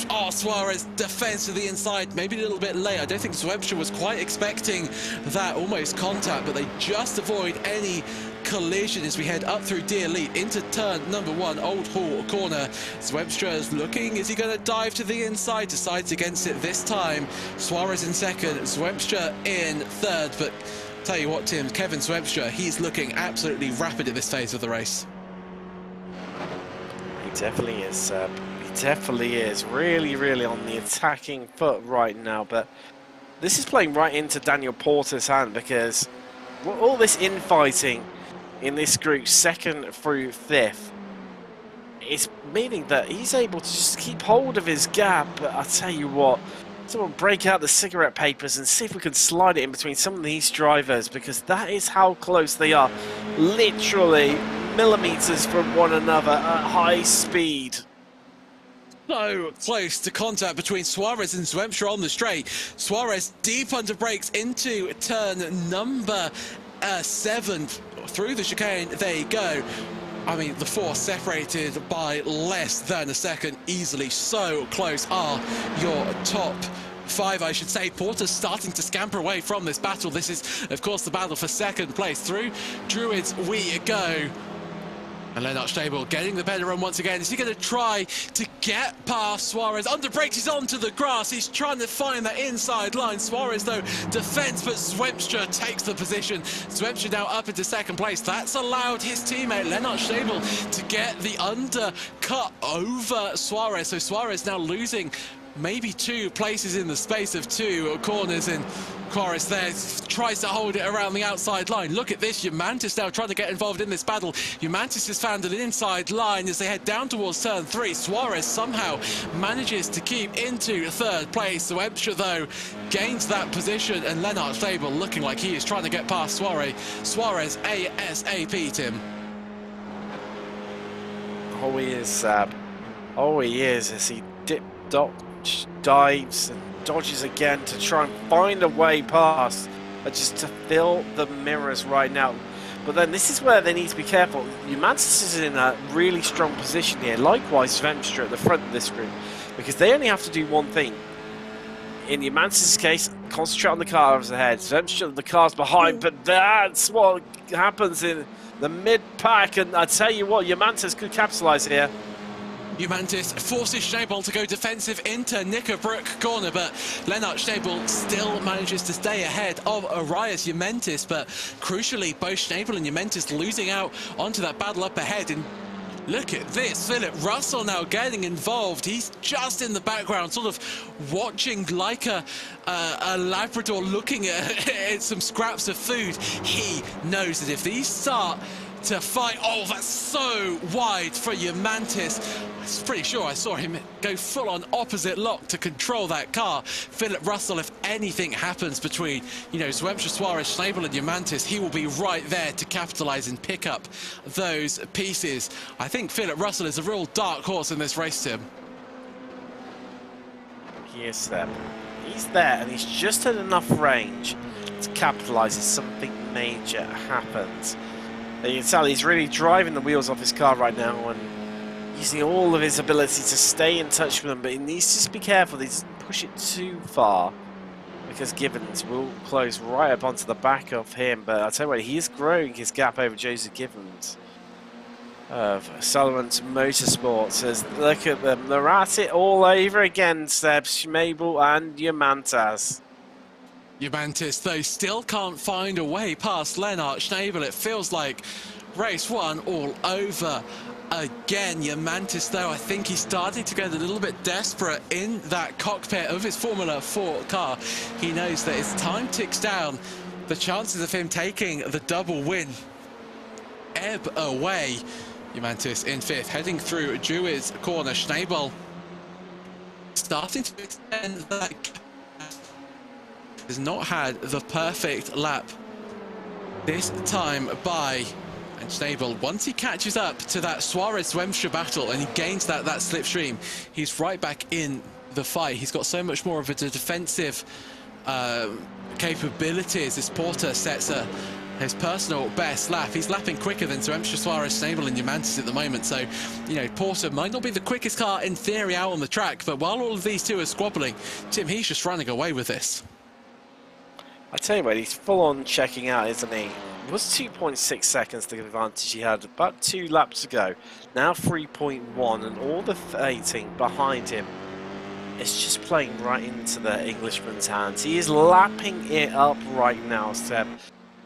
Oh, Suarez defends to the inside, maybe a little bit late. I don't think Zwemstra was quite expecting that almost contact, but they just avoid any collision as we head up through D Elite into turn number 1, Old Hall Corner. Zwemstra is looking, is he going to dive to the inside? Decides against it this time. Suarez in 2nd, Zwemstra in 3rd, but tell you what, Tim, Kevin Zwemstra, he's looking absolutely rapid at this phase of the race. He definitely is, he definitely is. Really, really on the attacking foot right now, but this is playing right into Daniel Porter's hand because all this infighting in this group, 2nd through 5th, it's meaning that he's able to just keep hold of his gap. But I tell you what, someone break out the cigarette papers and see if we can slide it in between some of these drivers, because that is how close they are. Literally millimeters from one another at high speed. So close to contact between Suarez and Zwemstra on the straight. Suarez deep under brakes into turn number 7 through the chicane. There you go. I mean, the four separated by less than a second easily. So close are your top 5, I should say. Porter's starting to scamper away from this battle. This is, of course, the battle for second place. Through Druids we go. And Lennart Schnabel getting the better run once again. Is he going to try to get past Suarez? Under brakes, he's onto the grass. He's trying to find that inside line. Suarez, though, defends, but Zwemstra takes the position. Zwemstra now up into second place. That's allowed his teammate, Lennart Schnabel, to get the undercut over Suarez. So Suarez now losing maybe 2 places in the space of 2 corners, and Suarez there tries to hold it around the outside line. Look at this, Umantis now trying to get involved in this battle. Umantis has found an inside line as they head down towards turn 3. Suarez somehow manages to keep into third place. Zwemstra, though, gains that position, and Lennart Schnabel looking like he is trying to get past Suarez. Suarez ASAP, Tim. Oh, he is, Sab. Oh, he is, as he dives and dodges again to try and find a way past, just to fill the mirrors right now. But then this is where they need to be careful. Umantis is in a really strong position here. Likewise, Zwemstra at the front of this group, because they only have to do one thing. In Umantis' case, concentrate on the cars ahead. Zwemstra, the cars behind, but that's what happens in the mid-pack. And I tell you what, Umantis could capitalise here. Umantis forces Schnabel to go defensive into Knickerbrook corner, but Lennart Schnabel still manages to stay ahead of Arias Umantis. But crucially, both Schnabel and Umantis losing out onto that battle up ahead. And look at this, Philip Russell now getting involved. He's just in the background, sort of watching like a Labrador looking at some scraps of food. He knows that if these start to fight, oh, that's so wide for Umantis. I'm pretty sure I saw him go full-on opposite lock to control that car. Philip Russell, if anything happens between, Zwemstra, Suarez, Schnabel and Umantis, he will be right there to capitalise and pick up those pieces. I think Philip Russell is a real dark horse in this race, Tim. Yes, Seb. He's there, and he's just had enough range to capitalise if something major happens. You can tell he's really driving the wheels off his car right now and using all of his ability to stay in touch with them, but he needs to just be careful he doesn't push it too far, because Givens will close right up onto the back of him. But I'll tell you what, he is growing his gap over Joseph Givens of Sullivan's Motorsports. As look at them, they're at it all over again, Seb, Schnabel and Umantis. Umantis, though, still can't find a way past Lennart Schnabel. It feels like race 1 all over again. Umantis, though, I think he's starting to get a little bit desperate in that cockpit of his Formula 4 car. He knows that as time ticks down, the chances of him taking the double win ebb away. Umantis in 5th, heading through Druid's corner. Schnabel starting to extend that gap. Has not had the perfect lap this time by, and Schnabel, once he catches up to that Suarez-Zwemstra battle and he gains that slipstream, he's right back in the fight. He's got so much more of a defensive capabilities as Porter sets his personal best lap. He's lapping quicker than Zwemstra, Suarez, Schnabel and Umantis at the moment. So, Porter might not be the quickest car in theory out on the track, but while all of these two are squabbling, Tim, he's just running away with this. I tell you what, he's full-on checking out, isn't he? It was 2.6 seconds the advantage he had, about 2 laps to go. Now 3.1, and all the fighting behind him is just playing right into the Englishman's hands. He is lapping it up right now, Seb.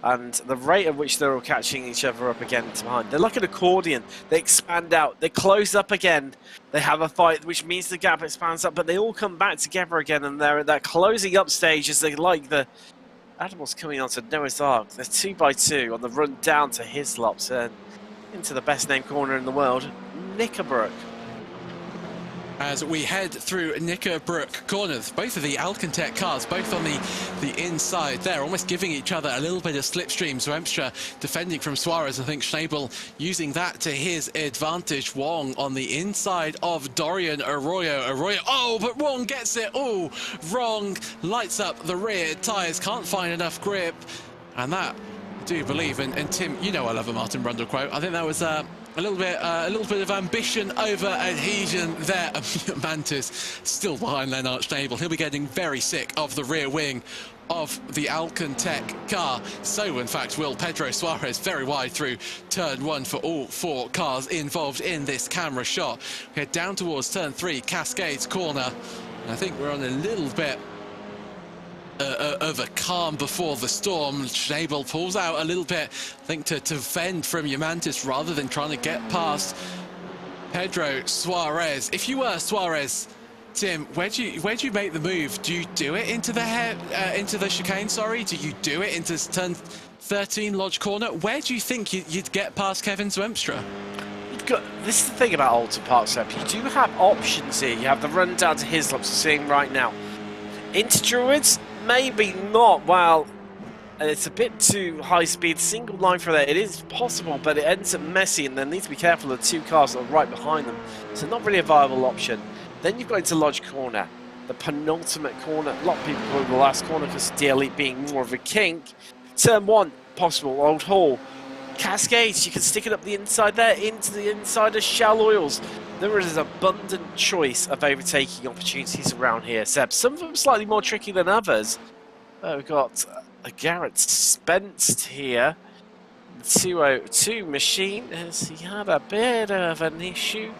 And the rate at which they're all catching each other up again behind, they're like an accordion. They expand out, they close up again, they have a fight, which means the gap expands up, but they all come back together again, and they're at that closing up stage as they like the animals coming onto Noah's Ark. They're 2 by 2 on the run down to Hislops and into the best named corner in the world, Knickerbrook. As we head through Knickerbrook corners, both of the Alcantech cars, both on the inside there, almost giving each other a little bit of slipstream. Zwemstra defending from Suarez. I think Schnabel using that to his advantage. Wong on the inside of Dorian Arroyo. Oh, but Wong gets it. Oh, wrong. Lights up the rear tyres. Can't find enough grip. And that, I do believe, and Tim, you know I love a Martin Brundle quote. I think that was a little bit of ambition over adhesion there. Mantis still behind Lennart Schnabel. He'll be getting very sick of the rear wing of the Alcantech car. So, in fact, will Pedro Suarez very wide through turn 1 for all 4 cars involved in this camera shot. We head down towards turn 3, Cascades corner. And I think we're on a little bit of a calm before the storm. Schnabel pulls out a little bit, I think, to fend from Yamantis rather than trying to get past Pedro Suarez. If you were Suarez, Tim, where do you make the move? Do you do it into the chicane? Sorry, do you do it into turn 13 Lodge corner? Where do you think you'd get past Kevin Zwemstra? This is the thing about Oulton Park, Seb. You do have options here. You have the run down to Hislop's, seeing right now. Into Druids, maybe not. Well, it's a bit too high speed. Single line for that. It is possible, but it ends up messy, and then need to be careful of the 2 cars that are right behind them. So not really a viable option. Then you've got into Lodge corner, the penultimate corner. A lot of people call it the last corner because DLE being more of a kink. Turn 1, possible. Old Hall. Cascades, you can stick it up the inside there, into the inside of Shell Oils. There is an abundant choice of overtaking opportunities around here, Seb. Some of them slightly more tricky than others. We've got a Garrett Spence here. The 202 machine, as he had a bit of an issue.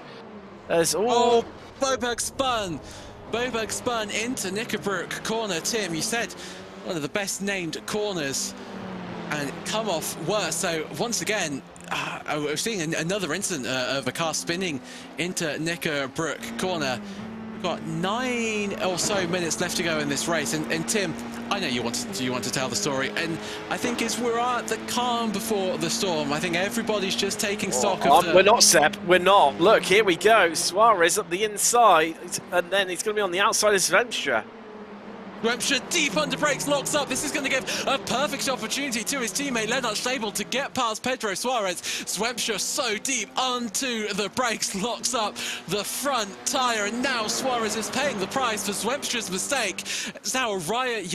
As all... Oh, Boberg spun into Knickerbrook corner. Tim, you said one of the best named corners and come off worse. So once again, we're seeing another incident of a car spinning into Knickerbrook corner. We've got 9 or so minutes left to go in this race, and Tim, I know you want to tell the story, and I think we're at the calm before the storm. I think everybody's just taking stock of the... We're not, Seb. We're not. Look, here we go. Suarez up the inside, and then he's going to be on the outside of Zwemstra. Zwemstra deep under brakes, locks up. This is going to give a perfect opportunity to his teammate Lennart Schnabel to get past Pedro Suarez. Zwemstra so deep onto the brakes, locks up the front tyre, and now Suarez is paying the price for Zwemstra's mistake. It's now Arias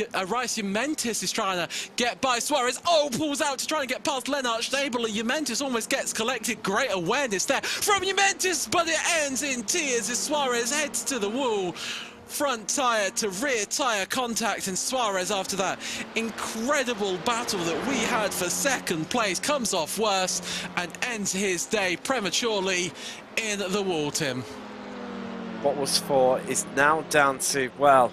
Yamantis is trying to get by Suarez. Oh, pulls out to try and get past Lennart Schnabel, and Yamantis almost gets collected. Great awareness there from Yamantis, but it ends in tears as Suarez heads to the wall. Front tyre to rear tyre contact, and Suarez, after that incredible battle that we had for second place, comes off worse and ends his day prematurely in the wall, Tim. What was 4 is now down to, well,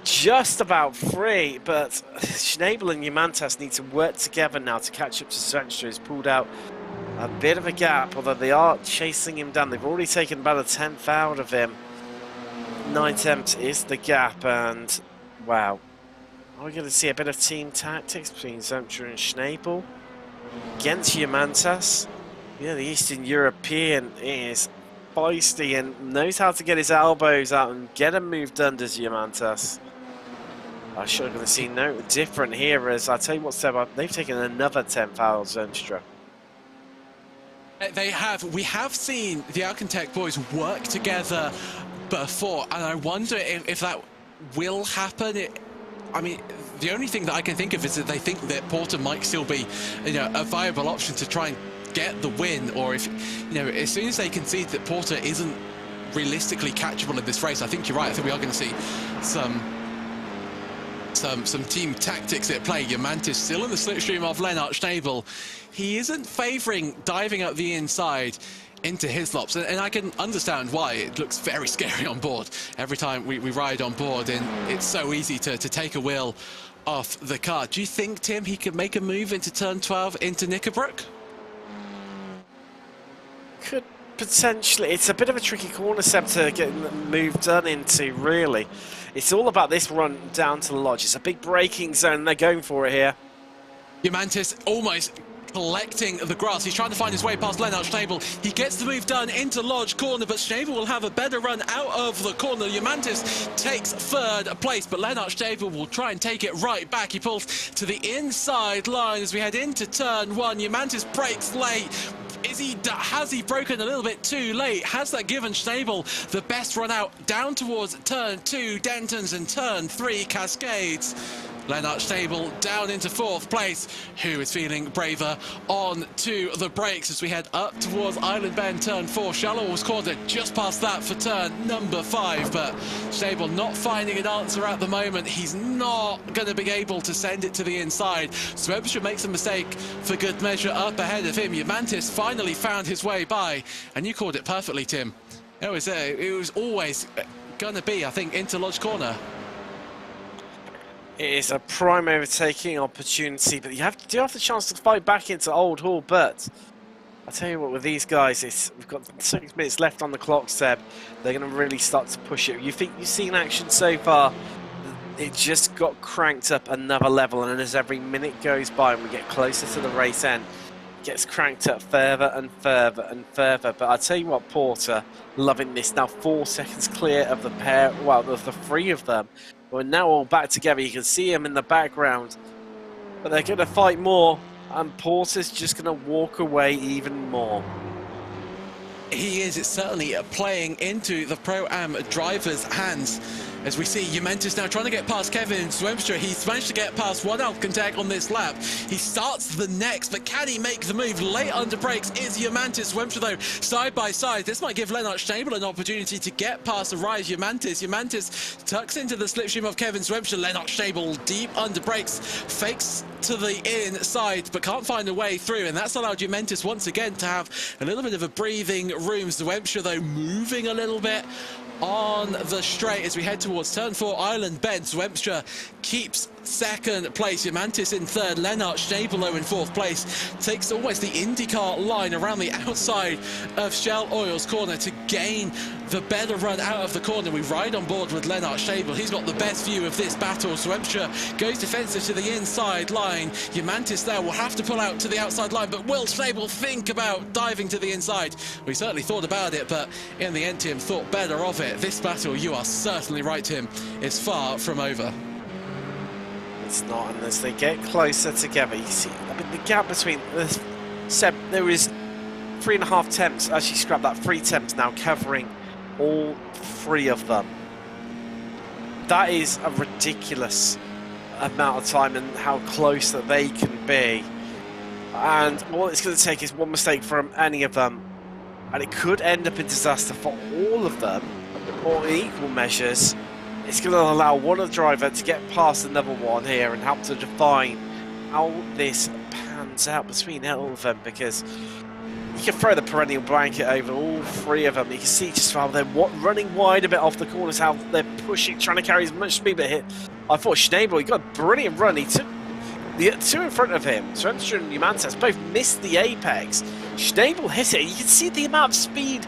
just about 3, but Schnabel and Yamantas need to work together now to catch up to Zwemstra, who's pulled out a bit of a gap, although they are chasing him down. They've already taken about a 10th out of him. 9 tenths is the gap, and wow, are we going to see a bit of team tactics between Zwemstra and Schnabel against Yamantas? Yeah, the Eastern European is feisty and knows how to get his elbows out and get a move done, does Yamantas. I'm sure we're going to see no different here, as I tell you what, Seb, they've taken another 10th out of Zwemstra. They have. We have seen the Alcantech boys work together before, and I wonder if that will happen. I mean, the only thing that I can think of is that they think that Porter might still be, a viable option to try and get the win, or if, as soon as they concede that Porter isn't realistically catchable in this race, I think you're right. I think we are going to see some team tactics at play. Yamantis still in the slipstream of Lennart Schnabel. He isn't favouring diving up the inside into Hislop's, and I can understand why. It looks very scary on board every time we ride on board, and it's so easy to take a wheel off the car. Do you think, Tim, he could make a move into turn 12 into Knickerbrook? Could potentially. It's a bit of a tricky corner, Seb, to get the move done into, really. It's all about this run down to the lodge. It's a big braking zone, they're going for it here. Yamantis almost collecting the grass. He's trying to find his way past Lennart Schnabel. He gets the move done into Lodge corner, but Schnabel will have a better run out of the corner. Jumantis takes third place, but Lennart Schnabel will try and take it right back. He pulls to the inside line as we head into turn one. Jumantis breaks late. Has he broken a little bit too late? Has that given Schnabel the best run out down towards turn 2, Dentons, and turn 3, Cascades? Lennart Schnabel down into 4th place, who is feeling braver on to the brakes as we head up towards Island Bend, turn 4. Shallow was cornered just past that for turn number 5, but Schnabel not finding an answer at the moment. He's not going to be able to send it to the inside. Swebster makes a mistake for good measure up ahead of him. Jumantis finally found his way by, and you called it perfectly, Tim. It was always going to be, I think, into Lodge corner. It is a prime overtaking opportunity, but you do have the chance to fight back into Old Hall. But I tell you what, with these guys, we've got 6 minutes left on the clock, Seb. They're going to really start to push it. You think you've seen action so far? It just got cranked up another level, and as every minute goes by and we get closer to the race end, it gets cranked up further and further and further. But I tell you what, Porter, loving this now. 4 seconds clear of the pair, well, of the 3 of them. We're now all back together. You can see him in the background, but they're going to fight more, and Porter's just going to walk away even more. He is certainly playing into the Pro-Am driver's hands. As we see, Jumantis now trying to get past Kevin Swemstra. He's managed to get past one Alcantag on this lap. He starts the next, but can he make the move? Late under brakes is Jumantis. Swemstra, though, side by side. This might give Lennart Schnabel an opportunity to get past Arise Jumantis. Jumantis tucks into the slipstream of Kevin Swemstra. Lennart Schnabel deep under brakes, fakes to the inside, but can't find a way through, and that's allowed Jumantis once again to have a little bit of a breathing room. Swemstra, though, moving a little bit on the straight as we head towards turn 4, Island Bend. Swemstra keeps 2nd place, Jumantis in 3rd, Lennart Schnabel in 4th place, takes almost the IndyCar line around the outside of Shell Oil's corner to gain the better run out of the corner. We ride on board with Lennart Schnabel. He's got the best view of this battle. Swemstra goes defensive to the inside line. Jumantis there will have to pull out to the outside line, but will Schnabel think about diving to the inside? We certainly thought about it, but in the end, Tim thought better of it. This battle, you are certainly right, Tim, is far from over. It's not, and as they get closer together, you see, I mean, the gap between Seb, there is 3.5 temps, actually scrap that, 3 temps now covering all 3 of them. That is a ridiculous amount of time and how close that they can be. And all it's going to take is one mistake from any of them, and it could end up in disaster for all of them, or in equal measures. It's going to allow one of the driver to get past another one here and help to define how this pans out between all of them, because you can throw the perennial blanket over all 3 of them. You can see just how they're running wide a bit off the corners, how they're pushing, trying to carry as much speed. But I thought Schnabel, he got a brilliant run. He took the 2 in front of him, Swemstra and Jumantis, both missed the apex. Schnabel hit it. You can see the amount of speed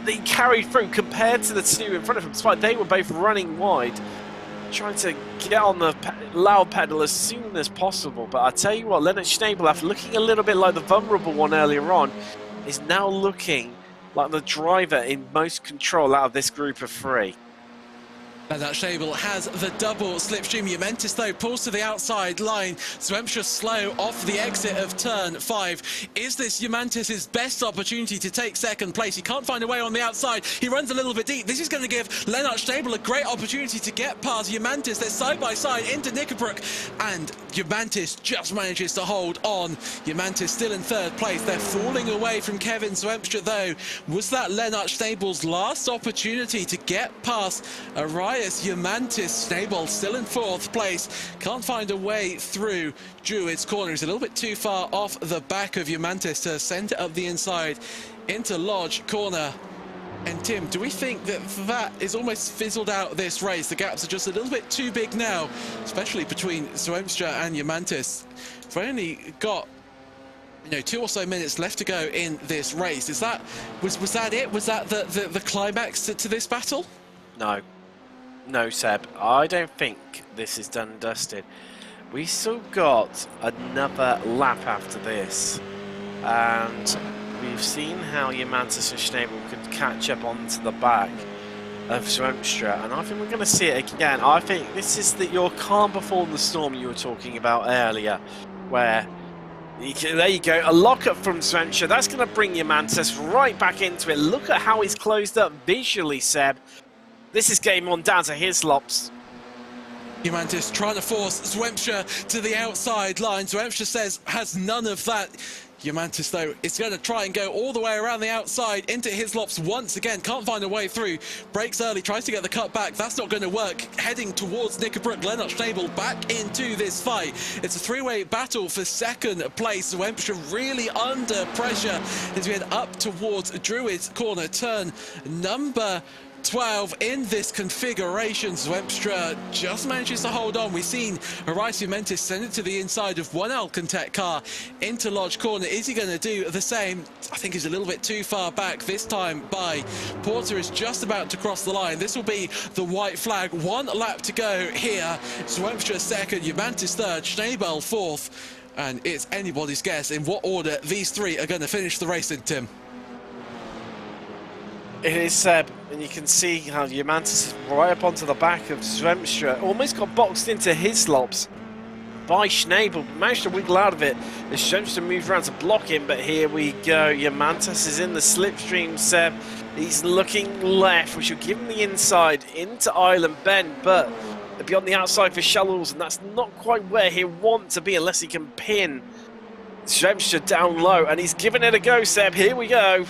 that he carried through compared to the 2 in front of him, despite they were both running wide, trying to get on the loud pedal as soon as possible. But I tell you what, Lennart Schnabel, after looking a little bit like the vulnerable one earlier on, is now looking like the driver in most control out of this group of 3. Lennart Schnabel has the double slipstream. Jumantis, though, pulls to the outside line. Swemstra slow off the exit of turn 5. Is this Jumantis' best opportunity to take 2nd place? He can't find a way on the outside. He runs a little bit deep. This is going to give Lennart Schnabel a great opportunity to get past Jumantis. They're side by side into Knickerbrook, and Jumantis just manages to hold on. Jumantis still in 3rd place. They're falling away from Kevin Swemstra, though. Was that Lennart Schnabel's last opportunity to get past Arias Jumantis? Schnabel still in 4th place. Can't find a way through Druid's corner. He's a little bit too far off the back of Jumantis to send it up the inside into Lodge corner. And Tim, do we think that that is almost fizzled out this race? The gaps are just a little bit too big now, especially between Swemstra and Jumantis. We've only got 2 or so minutes left to go in this race. Was that it? Was that the climax to this battle? No, Seb, I don't think this is done and dusted. We still got another lap after this, and we've seen how Mantis and Schnabel could catch up onto the back of Zwemstra, and I think we're going to see it again. I think this is your calm before the storm you were talking about earlier, where there you go, a lockup from Zwemstra. That's going to bring Mantis right back into it. Look at how he's closed up visually, Seb. This is game on down to his lops. Mantis trying to force Zwemstra to the outside line. Zwemstra says has none of that. Mantis, though, is going to try and go all the way around the outside into his lops once again. Can't find a way through. Breaks early, tries to get the cut back. That's not going to work. Heading towards Knickerbrook. Lennart Schnabel back into this fight. It's a three-way battle for second place. Zwemstra really under pressure as we head up towards Druid's corner. Turn number 12 in this configuration. Zwemstra just manages to hold on. We've seen Horizon Mentis send it to the inside of one Alcantech car into Lodge corner. Is he going to do the same? I think he's a little bit too far back this time by Porter. Is just about to cross the line. This will be the white flag. One lap to go here. Zwemstra second, Mantis third, Schnabel fourth, and it's anybody's guess in what order these three are going to finish the race in, Tim. It is Seb, and you can see how Mantis is right up onto the back of Zwemstra. Almost got boxed into his lops by Schnabel, but managed to wiggle out of it as Zwemstra moved around to block him. But here we go, Mantis is in the slipstream, Seb. He's looking left, which will give him the inside into Island Bend, but it'll be on the outside for Shallows, and that's not quite where he'll want to be unless he can pin Zwemstra down low, and he's giving it a go, Seb. Here we go.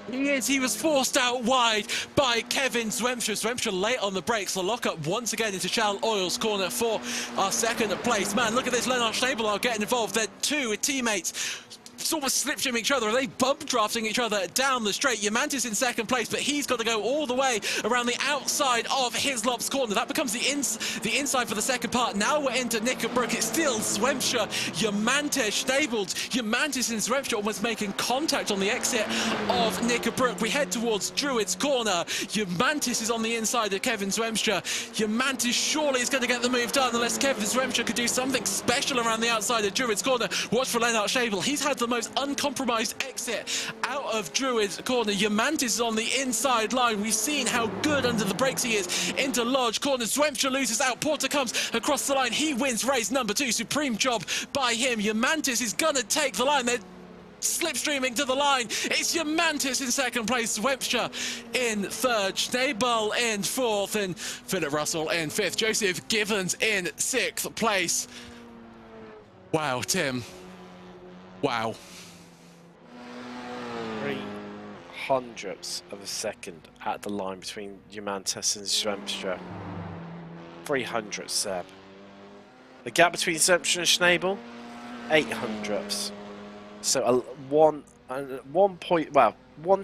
He is. He was forced out wide by Kevin Zwemstra. Zwemstra late on the brakes. The lockup once again into Shell Oil's corner for our second place. Man, look at this. Lennart Schnabel are getting involved. They're two teammates. Sort of slipstreaming each other. Are they bump drafting each other down the straight? Mantis in second place, but he's got to go all the way around the outside of Hislop's corner. That becomes the inside for the second part. Now we're into Knickerbrook. It's still Zwemstra, Mantis, Schnabel, Mantis and Zwemstra almost making contact on the exit of Knickerbrook. We head towards Druid's corner. Mantis is on the inside of Kevin Zwemstra. Mantis surely is going to get the move done unless Kevin Zwemstra could do something special around the outside of Druid's corner. Watch for Lennart Schnabel. He's had the most uncompromised exit out of Druid's corner. Mantis is on the inside line. We've seen how good under the brakes he is into Lodge corner. Zwemstra loses out. Porter comes across the line. He wins race number 2. Supreme job by him. Mantis is gonna take the line. They're slipstreaming to the line. It's Mantis in second place, Zwemstra in third, Schnabel in fourth, and Philip Russell in fifth. Joseph Givens in sixth place. Wow, Tim. Wow. 0.03 of a second at the line between Mantis and Zwemstra. 0.03, Seb. The gap between Zwemstra and Schnabel, 0.08. So one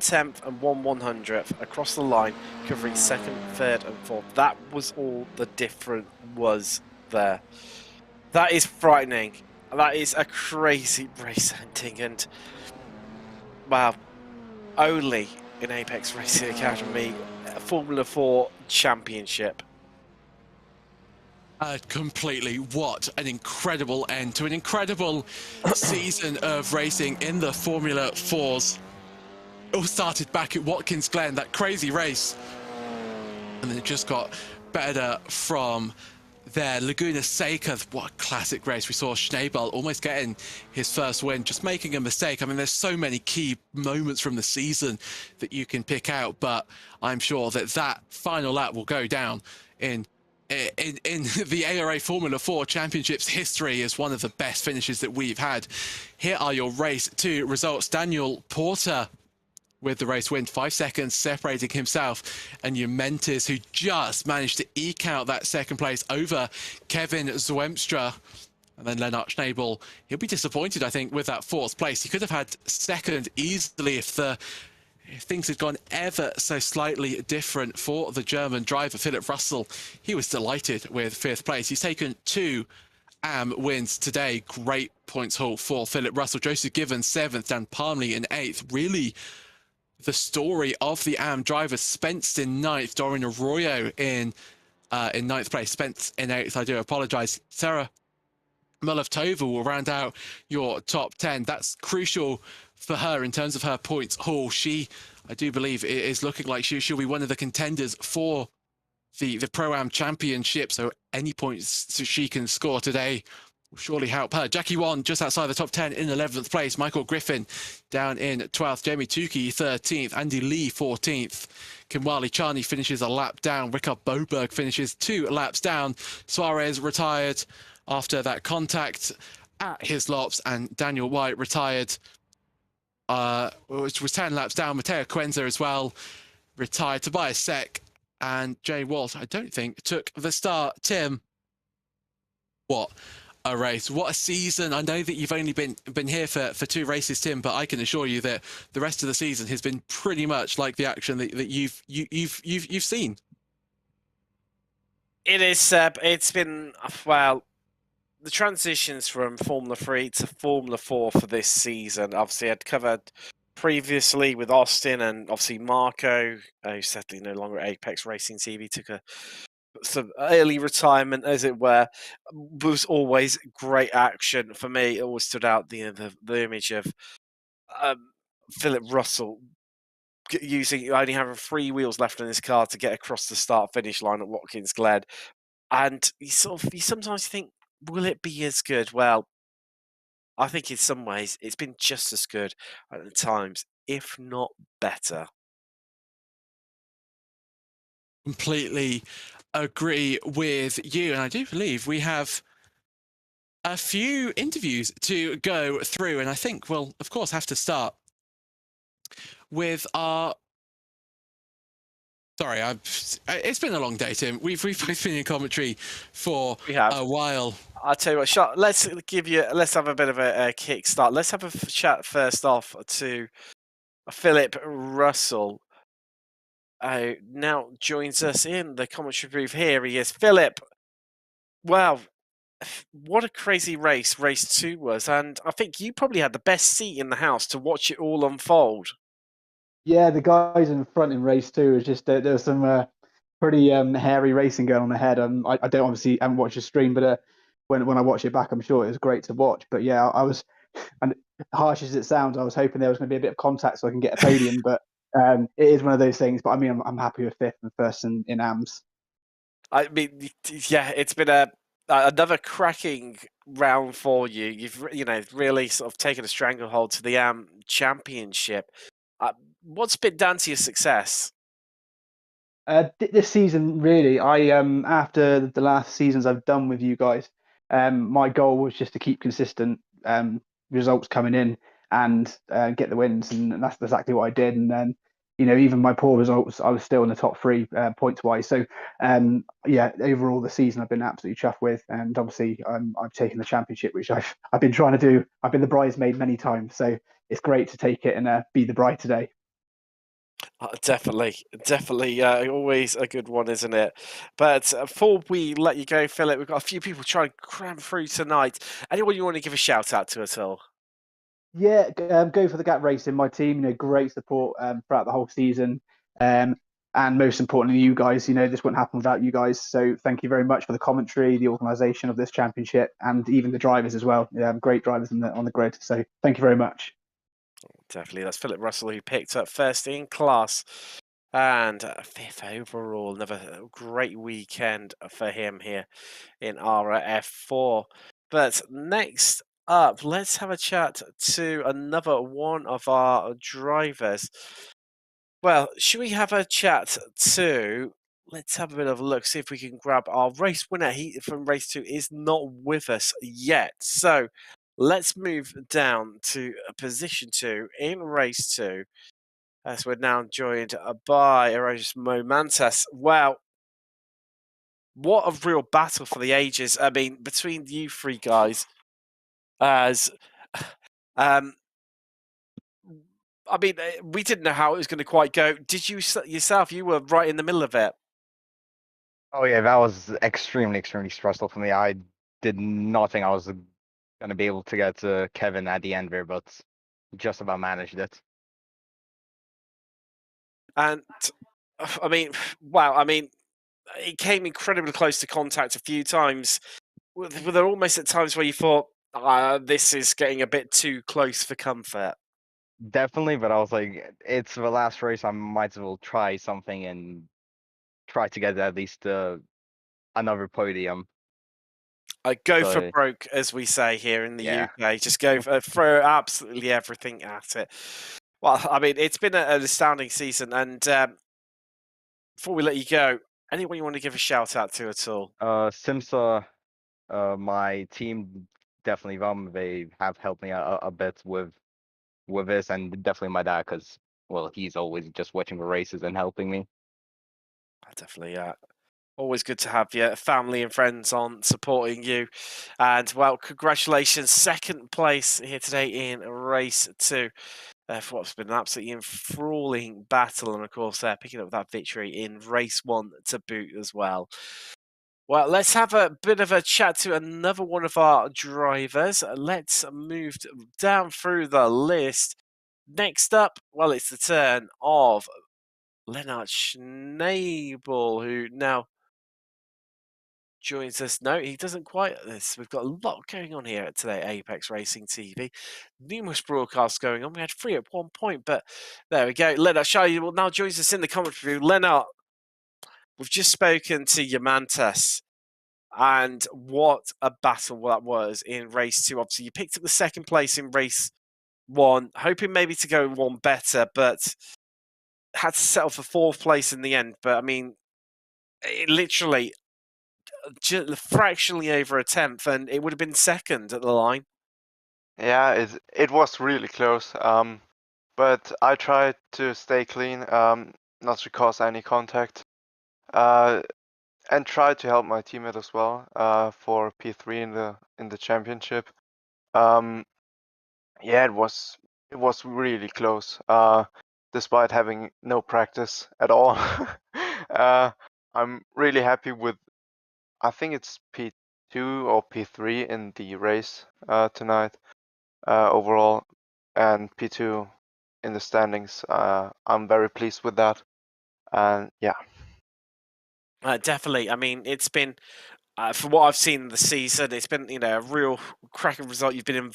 tenth and 1/100th across the line, covering second, third, and fourth. That was all the difference was there. That is frightening. That is a crazy race ending, and wow, only in Apex Racing Academy Formula 4 Championship. Completely. What an incredible end to an incredible season of racing in the Formula 4s. It all started back at Watkins Glen, that crazy race, and then it just got better from there. Laguna Seca, what a classic race. We saw Schnabel almost getting his first win, just making a mistake. I mean, there's so many key moments from the season that you can pick out, but I'm sure that that final lap will go down in the ARA Formula 4 Championships history as one of the best finishes that we've had. Here are your race 2 results. Daniel Porter with the race win, 5 seconds separating himself and Mantis, who just managed to eke out that second place over Kevin Zwemstra. And then Lennart Schnabel, he'll be disappointed, I think, with that 4th place. He could have had second easily if things had gone ever so slightly different for the German driver, Philip Russell. He was delighted with 5th place. He's taken 2 AM wins today. Great points haul for Philip Russell. Joseph Givens 7th, Dan Palmley in 8th. Really the story of the AM drivers. Spence in 9th, Dorian Arroyo in 9th place. Spence in 8th, I do apologise. Sarah Mullov-Tova will round out your top 10. That's crucial for her in terms of her points haul. She, I do believe, is looking like she'll be one of the contenders for the Pro-Am Championship, so any points she can score today will surely help her. Jackie Wan just outside the top 10 in 11th place. Michael Griffin down in 12th. Jamie Tukey 13th. Andy Lee 14th. Kimwali Chani finishes a lap down. Rickard Boberg finishes 2 laps down. Suarez retired after that contact at Hislops, and Daniel White retired, which was 10 laps down. Matteo Quenza as well retired. Tobias Sek and Jay Walsh, I don't think, took the start. Tim, what a race. What a season. I know that you've only been here for 2 races, Tim, but I can assure you that the rest of the season has been pretty much like the action that you've seen. It is. It's been, well, the transitions from Formula 3 to Formula 4 for this season. Obviously, I'd covered previously with Austin and obviously Marco, who's sadly no longer at Apex Racing TV, took some early retirement, as it were. Was always great action for me. It always stood out the image of Philip Russell only having 3 wheels left on his car to get across the start-finish line at Watkins Glen, and you sometimes think, will it be as good? Well, I think in some ways it's been just as good at times, if not better. Completely agree with you, and I do believe we have a few interviews to go through, and I think we'll of course have to start with our... Sorry, it's been a long day, Tim. We've both been in commentary for a while. I'll tell you what, let's have a bit of a kickstart. Let's have a chat first off to Philip Russell, now joins us in the commentary booth. Here he is. Philip, wow, what a crazy race 2 was, and I think you probably had the best seat in the house to watch it all unfold. Yeah, the guys in front in race 2 was just there was some pretty hairy racing going on ahead. I don't obviously haven't watched the stream, but when I watch it back, I'm sure it was great to watch. But yeah, I was, and harsh as it sounds, I was hoping there was going to be a bit of contact so I can get a podium. But it is one of those things. But I mean, I'm happy with 5th and 1st in AMS. I mean, yeah, it's been another cracking round for you. You've really sort of taken a stranglehold to the AM Championship. What's been down to your success? This season, really, after the last seasons I've done with you guys, my goal was just to keep consistent results coming in and get the wins, and that's exactly what I did. And then, even my poor results, I was still in the top 3 points wise. So, yeah, overall the season I've been absolutely chuffed with, and obviously I've taken the championship, which I've been trying to do. I've been the bridesmaid many times, so it's great to take it and be the bride today. Definitely. Always a good one, isn't it? But before we let you go, Philip, we've got a few people trying to cram through tonight. Anyone you want to give a shout out to at all? Yeah, go for the Gap Racing, my team. Great support throughout the whole season, and most importantly, you guys. This wouldn't happen without you guys. So thank you very much for the commentary, the organisation of this championship, and even the drivers as well. Great drivers on the grid. So thank you very much. Definitely. That's Philip Russell, who picked up 1st in class and 5th overall. Another great weekend for him here in ARA F4. But next up, let's have a chat to another one of our drivers. Well, should we have a chat to... Let's have a bit of a look, see if we can grab our race winner. He from race 2 is not with us yet. So let's move down to position 2 in race 2, as we're now joined by Erosus Momantas. Wow, what a real battle for the ages. I mean, between you 3 guys, as I mean, we didn't know how it was going to quite go. Did you yourself? You were right in the middle of it. Oh yeah, that was extremely stressful for me. I did not think I was going to be able to get to Kevin at the end there, but just about managed it. And I mean, wow, I mean, it came incredibly close to contact a few times. were there almost at times where you thought, this is getting a bit too close for comfort? Definitely, but I was like, it's the last race. I might as well try something and try to get at least another podium. Go for So broke, as we say here in the yeah, UK. Just go for, throw absolutely everything at it. Well, I mean, it's been an astounding season. And before we let you go, anyone you want to give a shout out to at all? Simsa, my team definitely they have helped me a bit with this, and definitely my dad, because well, he's always just watching the races and helping me. Definitely, always good to have your family and friends on supporting you. And well, congratulations, second place here today in race 2. For what's been an absolutely enthralling battle, and of course, picking up that victory in race 1 to boot as well. Well, let's have a bit of a chat to another one of our drivers. Let's move down through the list. Next up, well, it's the turn of Lennart Schnabel, who now joins us. No, he doesn't quite this. We've got a lot going on here today, Apex Racing TV. Numerous broadcasts going on. We had 3 at one point, but there we go. Lennart Schnabel now joins us in the commentary room. Lennart, we've just spoken to Yamantas. And what a battle that was in race 2. Obviously, you picked up the second place in race 1, hoping maybe to go one better, but had to settle for 4th place in the end. But I mean, it literally just fractionally over a 10th, and it would have been second at the line. Yeah, it was really close. But I tried to stay clean, not to cause any contact, and tried to help my teammate as well, for P3 in the championship. Yeah, it was really close, despite having no practice at all. I'm really happy with, I think it's P2 or P3 in the race tonight, overall, and P2 in the standings. I'm very pleased with that, and yeah. Definitely. I mean, it's been, from what I've seen this season, it's been a real cracking result. You've been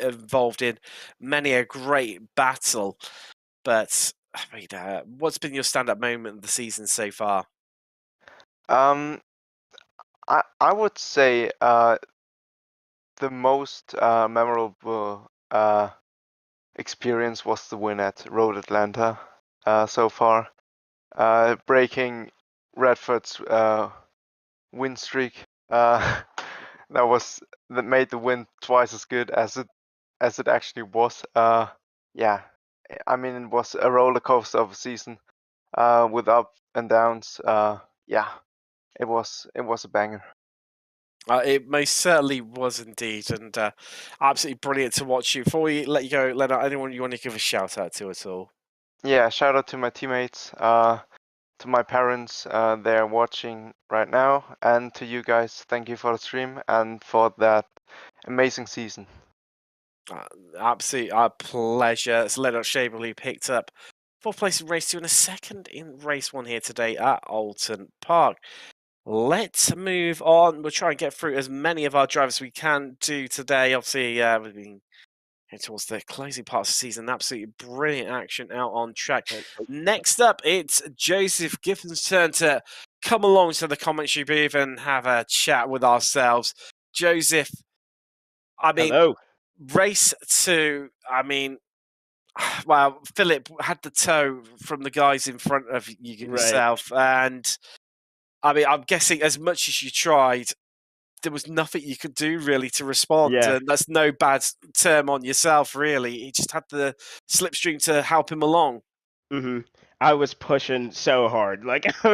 involved in many a great battle. But I mean, what's been your stand-up moment of the season so far? Um, I would say the most memorable experience was the win at Road Atlanta so far, breaking Redford's win streak. That made the win twice as good as it actually was. Yeah, I mean, it was a roller coaster of a season, with up and downs. Yeah, it was a banger. It most certainly was indeed, and absolutely brilliant to watch you. Before we let you go, Lennart, anyone you want to give a shout out to at all? Yeah, shout out to my teammates, to my parents, they're watching right now, and to you guys. Thank you for the stream and for that amazing season. Absolute pleasure. It's Lennart Schnabel who picked up 4th place in race 2 and a 2nd in race 1 here today at Oulton Park. Let's move on. We'll try and get through as many of our drivers as we can do today. Obviously, we've been heading towards the closing part of the season. Absolutely brilliant action out on track. Next up, it's Joseph Giffen's turn to come along to the commentary booth and have a chat with ourselves. Joseph, I mean, Hello. race 2, I mean, well, Philip had the tow from the guys in front of you yourself. And I mean, I'm guessing as much as you tried, there was nothing you could do really to respond. Yeah. And that's no bad term on yourself, really. He just had the slipstream to help him along. hmm I was pushing so hard. Like I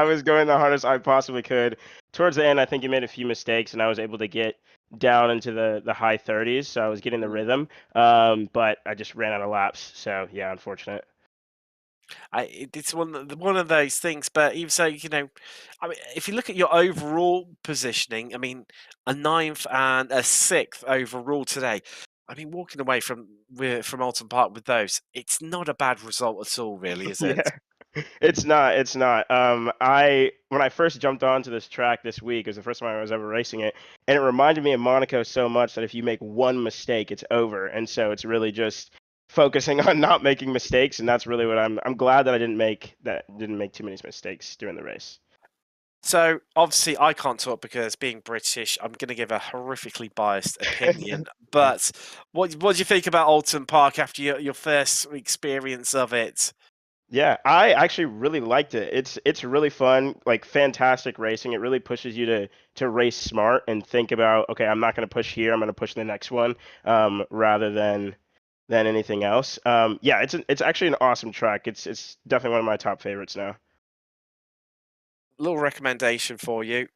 was going the hardest I possibly could. Towards the end, I think you made a few mistakes, and I was able to get down into the high 30s, so I was getting the rhythm. But I just ran out of laps. So yeah, unfortunate. It's one of those things, but even so, I mean, if you look at your overall positioning, I mean, a 9th and a 6th overall today. I mean, walking away from Oulton Park with those, it's not a bad result at all, really, is it? It's not. It's not. When I first jumped onto this track this week, it was the first time I was ever racing it, and it reminded me of Monaco so much that if you make one mistake, it's over. And so it's really just focusing on not making mistakes, and that's really what I'm glad that I didn't make too many mistakes during the race. So obviously I can't talk because being British, I'm going to give a horrifically biased opinion. But what do you think about Oulton Park after your first experience of it? Yeah, I actually really liked it. It's really fun, like fantastic racing. It really pushes you to race smart and think about, okay, I'm not going to push here, I'm going to push the next one, rather than anything else. Yeah, it's actually an awesome track. It's definitely one of my top favorites now. Little recommendation for you: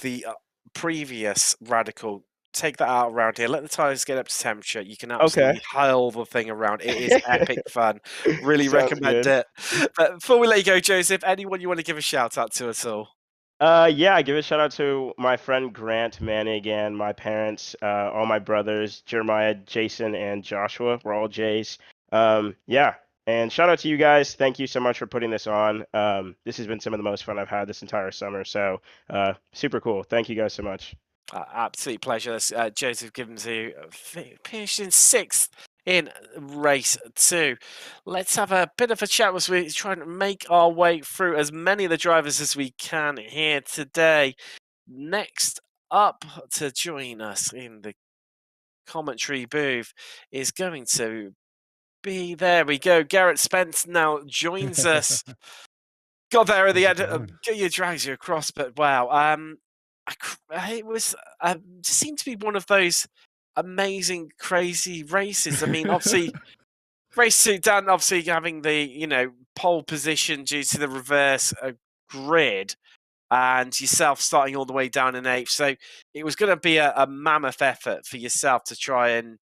the previous Radical. Take that out around here. Let the tires get up to temperature. You can absolutely Okay. hail the thing around. It is epic fun. Really Sounds recommend good. it. But before we let you go, Joseph, anyone you want to give a shout out to at all? Yeah, give a shout out to my friend Grant, Manny again, my parents, all my brothers, Jeremiah, Jason, and Joshua. We're all Jays. Yeah, and shout out to you guys. Thank you so much for putting this on. This has been some of the most fun I've had this entire summer. So, super cool. Thank you guys so much. Absolute pleasure. Joseph Gibbons, who finished in sixth in race 2. Let's have a bit of a chat as we try and make our way through as many of the drivers as we can here today. Next up to join us in the commentary booth is going to be, there we go, Garrett Spence now joins us. Got there at the end. You drags you across, but wow, it was just seemed to be one of those amazing, crazy races. I mean, obviously, race 2, Dan, obviously having the pole position due to the reverse grid, and yourself starting all the way down in 8th. So it was going to be a mammoth effort for yourself to try and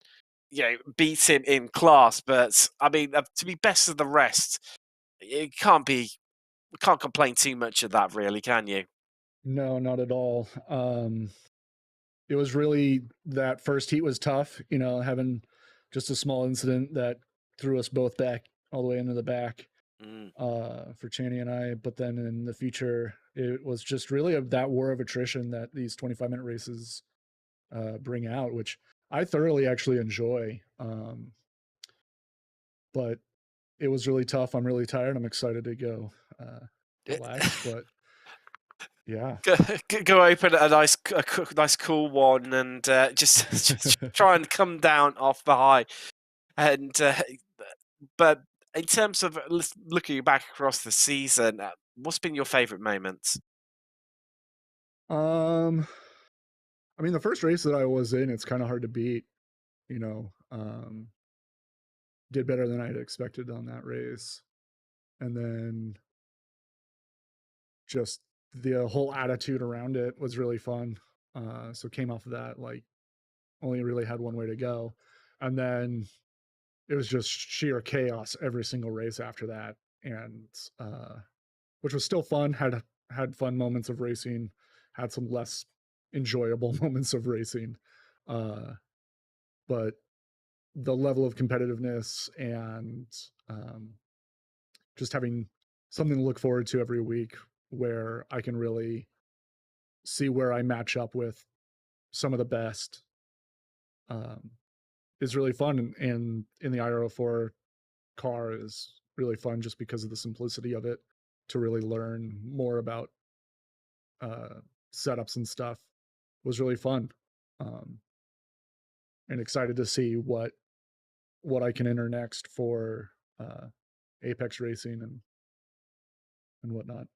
beat him in class. But I mean, to be best of the rest, it can't be. We can't complain too much of that, really, can you? No, not at all. It was really, that first heat was tough, having just a small incident that threw us both back all the way into the back for Channy and I. But then in the future, it was just really that war of attrition that these 25-minute races bring out, which I thoroughly actually enjoy. But it was really tough. I'm really tired. I'm excited to go relax, but yeah. Go open a nice cool one and just try and come down off the high. And but in terms of looking back across the season, what's been your favourite moments? I mean, the first race that I was in, it's kind of hard to beat. Did better than I'd expected on that race, and then just the whole attitude around it was really fun. So came off of that, like, only really had one way to go, and then it was just sheer chaos every single race after that, and which was still fun. Had fun moments of racing, had some less enjoyable moments of racing, but the level of competitiveness and just having something to look forward to every week where I can really see where I match up with some of the best is really fun. And in the IRO4 car is really fun just because of the simplicity of it, to really learn more about setups and stuff was really fun. And excited to see what I can enter next for Apex Racing and whatnot.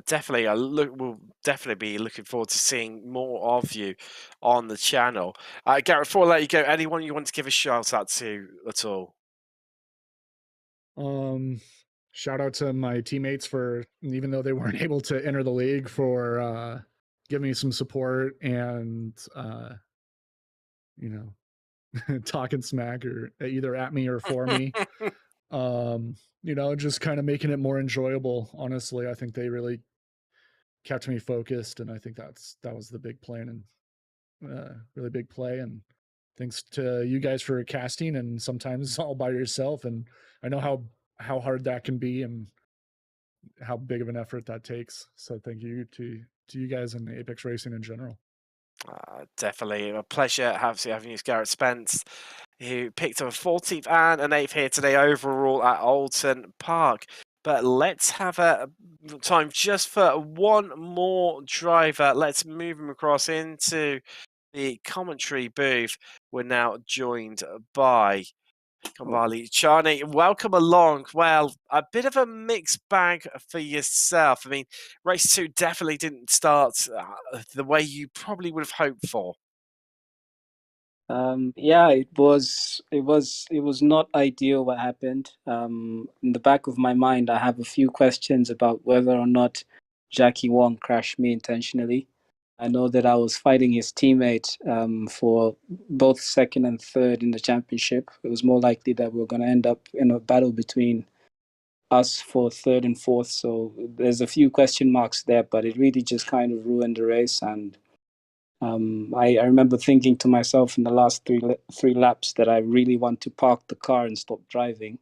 Definitely, we'll definitely be looking forward to seeing more of you on the channel. Garrett, before I let you go, anyone you want to give a shout out to at all? Shout out to my teammates for, even though they weren't able to enter the league, for giving me some support and talking smack, or either at me or for me. Just kind of making it more enjoyable. Honestly, I think they really kept me focused, and I think that was the big plan, and really big play. And thanks to you guys for casting, and sometimes all by yourself. And I know how hard that can be, and how big of an effort that takes. So thank you to you guys and Apex Racing in general. Definitely a pleasure having you, Garrett Spence, who picked up a 14th and an 8th here today overall at Oulton Park. But let's have a time just for one more driver. Let's move him across into the commentary booth. We're now joined by Kambali Charney. Welcome along. Well, a bit of a mixed bag for yourself. I mean, race 2 definitely didn't start the way you probably would have hoped for. Yeah, it was not ideal what happened. In the back of my mind, I have a few questions about whether or not Jackie Wong crashed me intentionally. I know that I was fighting his teammate for both second and third in the championship. It was more likely that we were going to end up in a battle between us for third and fourth. So there's a few question marks there, but it really just kind of ruined the race. And I remember thinking to myself in the last three laps that I really want to park the car and stop driving.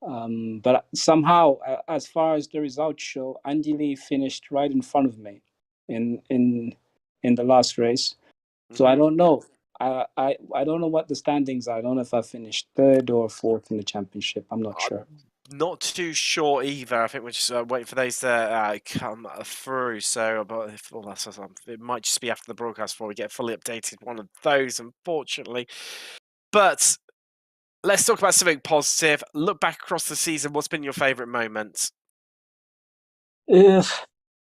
But somehow, as far as the results show, Andy Lee finished right in front of me in the last race. So I don't know. I don't know what the standings are. I don't know if I finished third or fourth in the championship. I'm not sure. Not too sure either. I think we're just waiting for those to come through. So, it might just be after the broadcast before we get fully updated one of those, unfortunately. But let's talk about something positive. Look back across the season. What's been your favourite moment?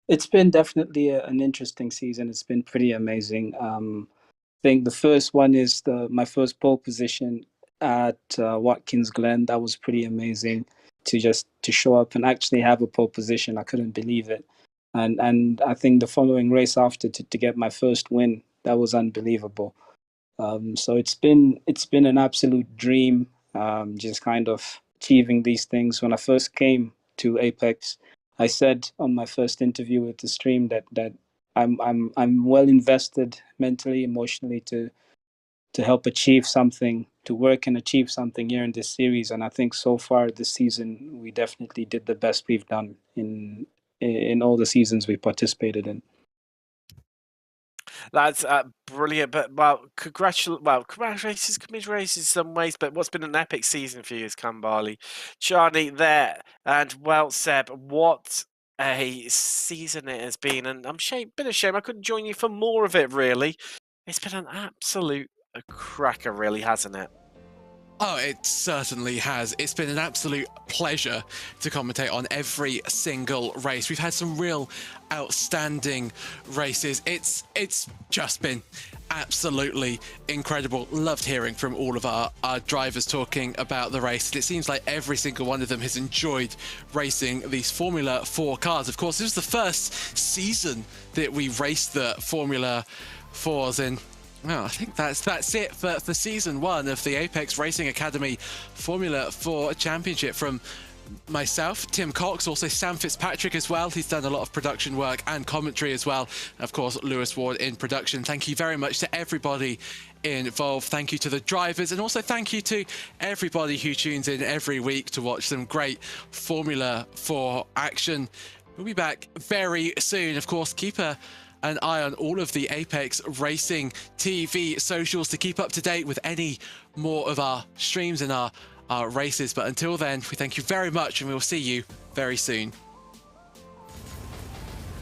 It's been definitely an interesting season. It's been pretty amazing. I think the first one is my first pole position at Watkins Glen. That was pretty amazing to show up and actually have a pole position. I couldn't believe it. And I think the following race after to get my first win, that was unbelievable. So it's been an absolute dream, just kind of achieving these things. When I first came to Apex, I said on my first interview with the stream that I'm well invested mentally, emotionally to help achieve something, to work and achieve something here in this series. And I think so far this season we definitely did the best we've done in all the seasons we participated in. That's brilliant. But congratulations, commiserations in some ways. But what's been an epic season for you is Kambali, Charney there, and well, Seb, what a season it has been. And been a shame I couldn't join you for more of it. Really, it's been an absolute cracker, really, hasn't it? Oh, it certainly has. It's been an absolute pleasure to commentate on every single race. We've had some real outstanding races. It's just been absolutely incredible. Loved hearing from all of our drivers talking about the race. It seems like every single one of them has enjoyed racing these Formula 4 cars. Of course, this was the first season that we raced the Formula 4s in. Well, I think that's it for season 1 of the Apex Racing Academy Formula 4 Championship. From myself, Tim Cox, also Sam Fitzpatrick as well. He's done a lot of production work and commentary as well. Of course, Lewis Ward in production. Thank you very much to everybody involved. Thank you to the drivers, and also thank you to everybody who tunes in every week to watch some great Formula 4 action. We'll be back very soon. Of course, keep an eye on all of the Apex Racing TV socials to keep up to date with any more of our streams and our races. But until then, we thank you very much, and we will see you very soon.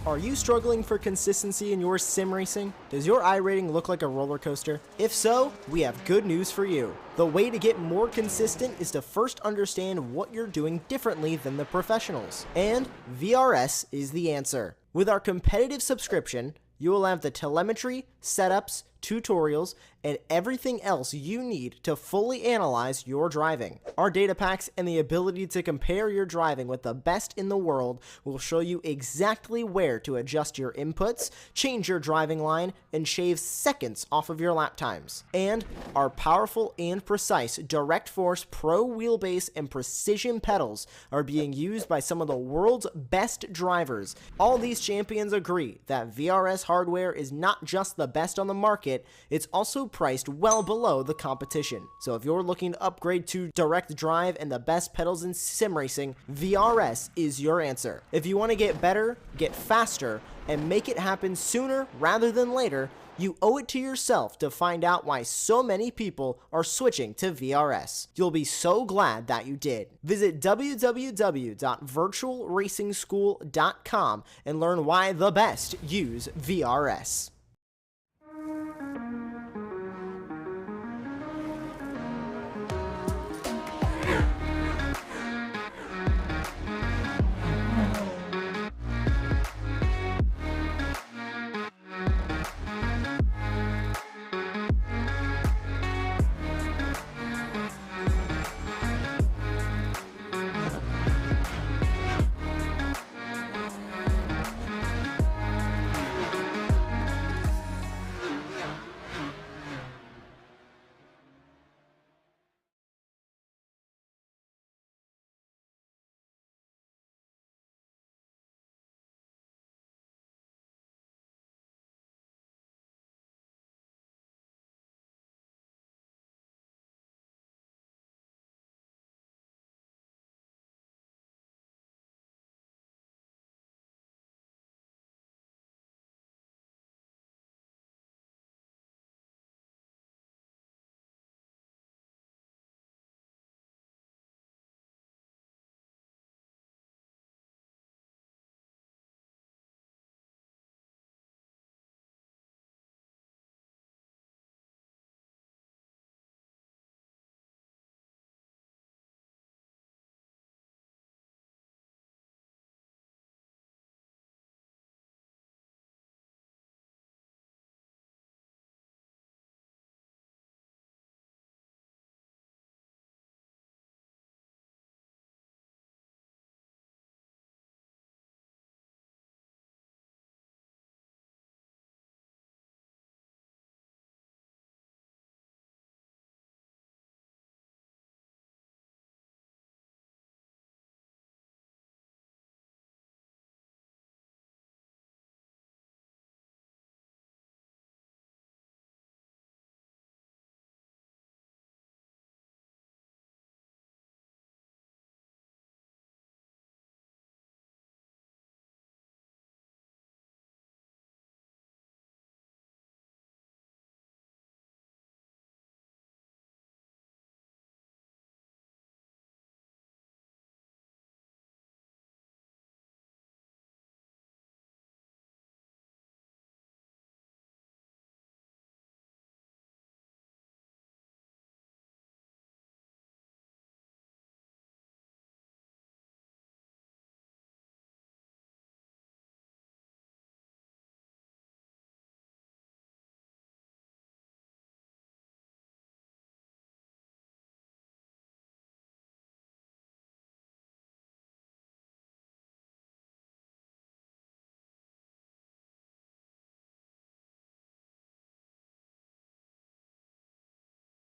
Are you struggling for consistency in your sim racing? Does your iRating look like a roller coaster? If so, we have good news for you. The way to get more consistent is to first understand what you're doing differently than the professionals. And VRS is the answer. With our competitive subscription, you will have the telemetry, setups, tutorials, and everything else you need to fully analyze your driving. Our data packs and the ability to compare your driving with the best in the world will show you exactly where to adjust your inputs, change your driving line, and shave seconds off of your lap times. And our powerful and precise Direct Force Pro wheelbase and precision pedals are being used by some of the world's best drivers. All these champions agree that VRS hardware is not just the best on the market, it's also priced well below the competition. So if you're looking to upgrade to direct drive and the best pedals in sim racing, VRS is your answer. If you want to get better, get faster, and make it happen sooner rather than later, you owe it to yourself to find out why so many people are switching to VRS. You'll be so glad that you did. Visit www.virtualracingschool.com and learn why the best use VRS.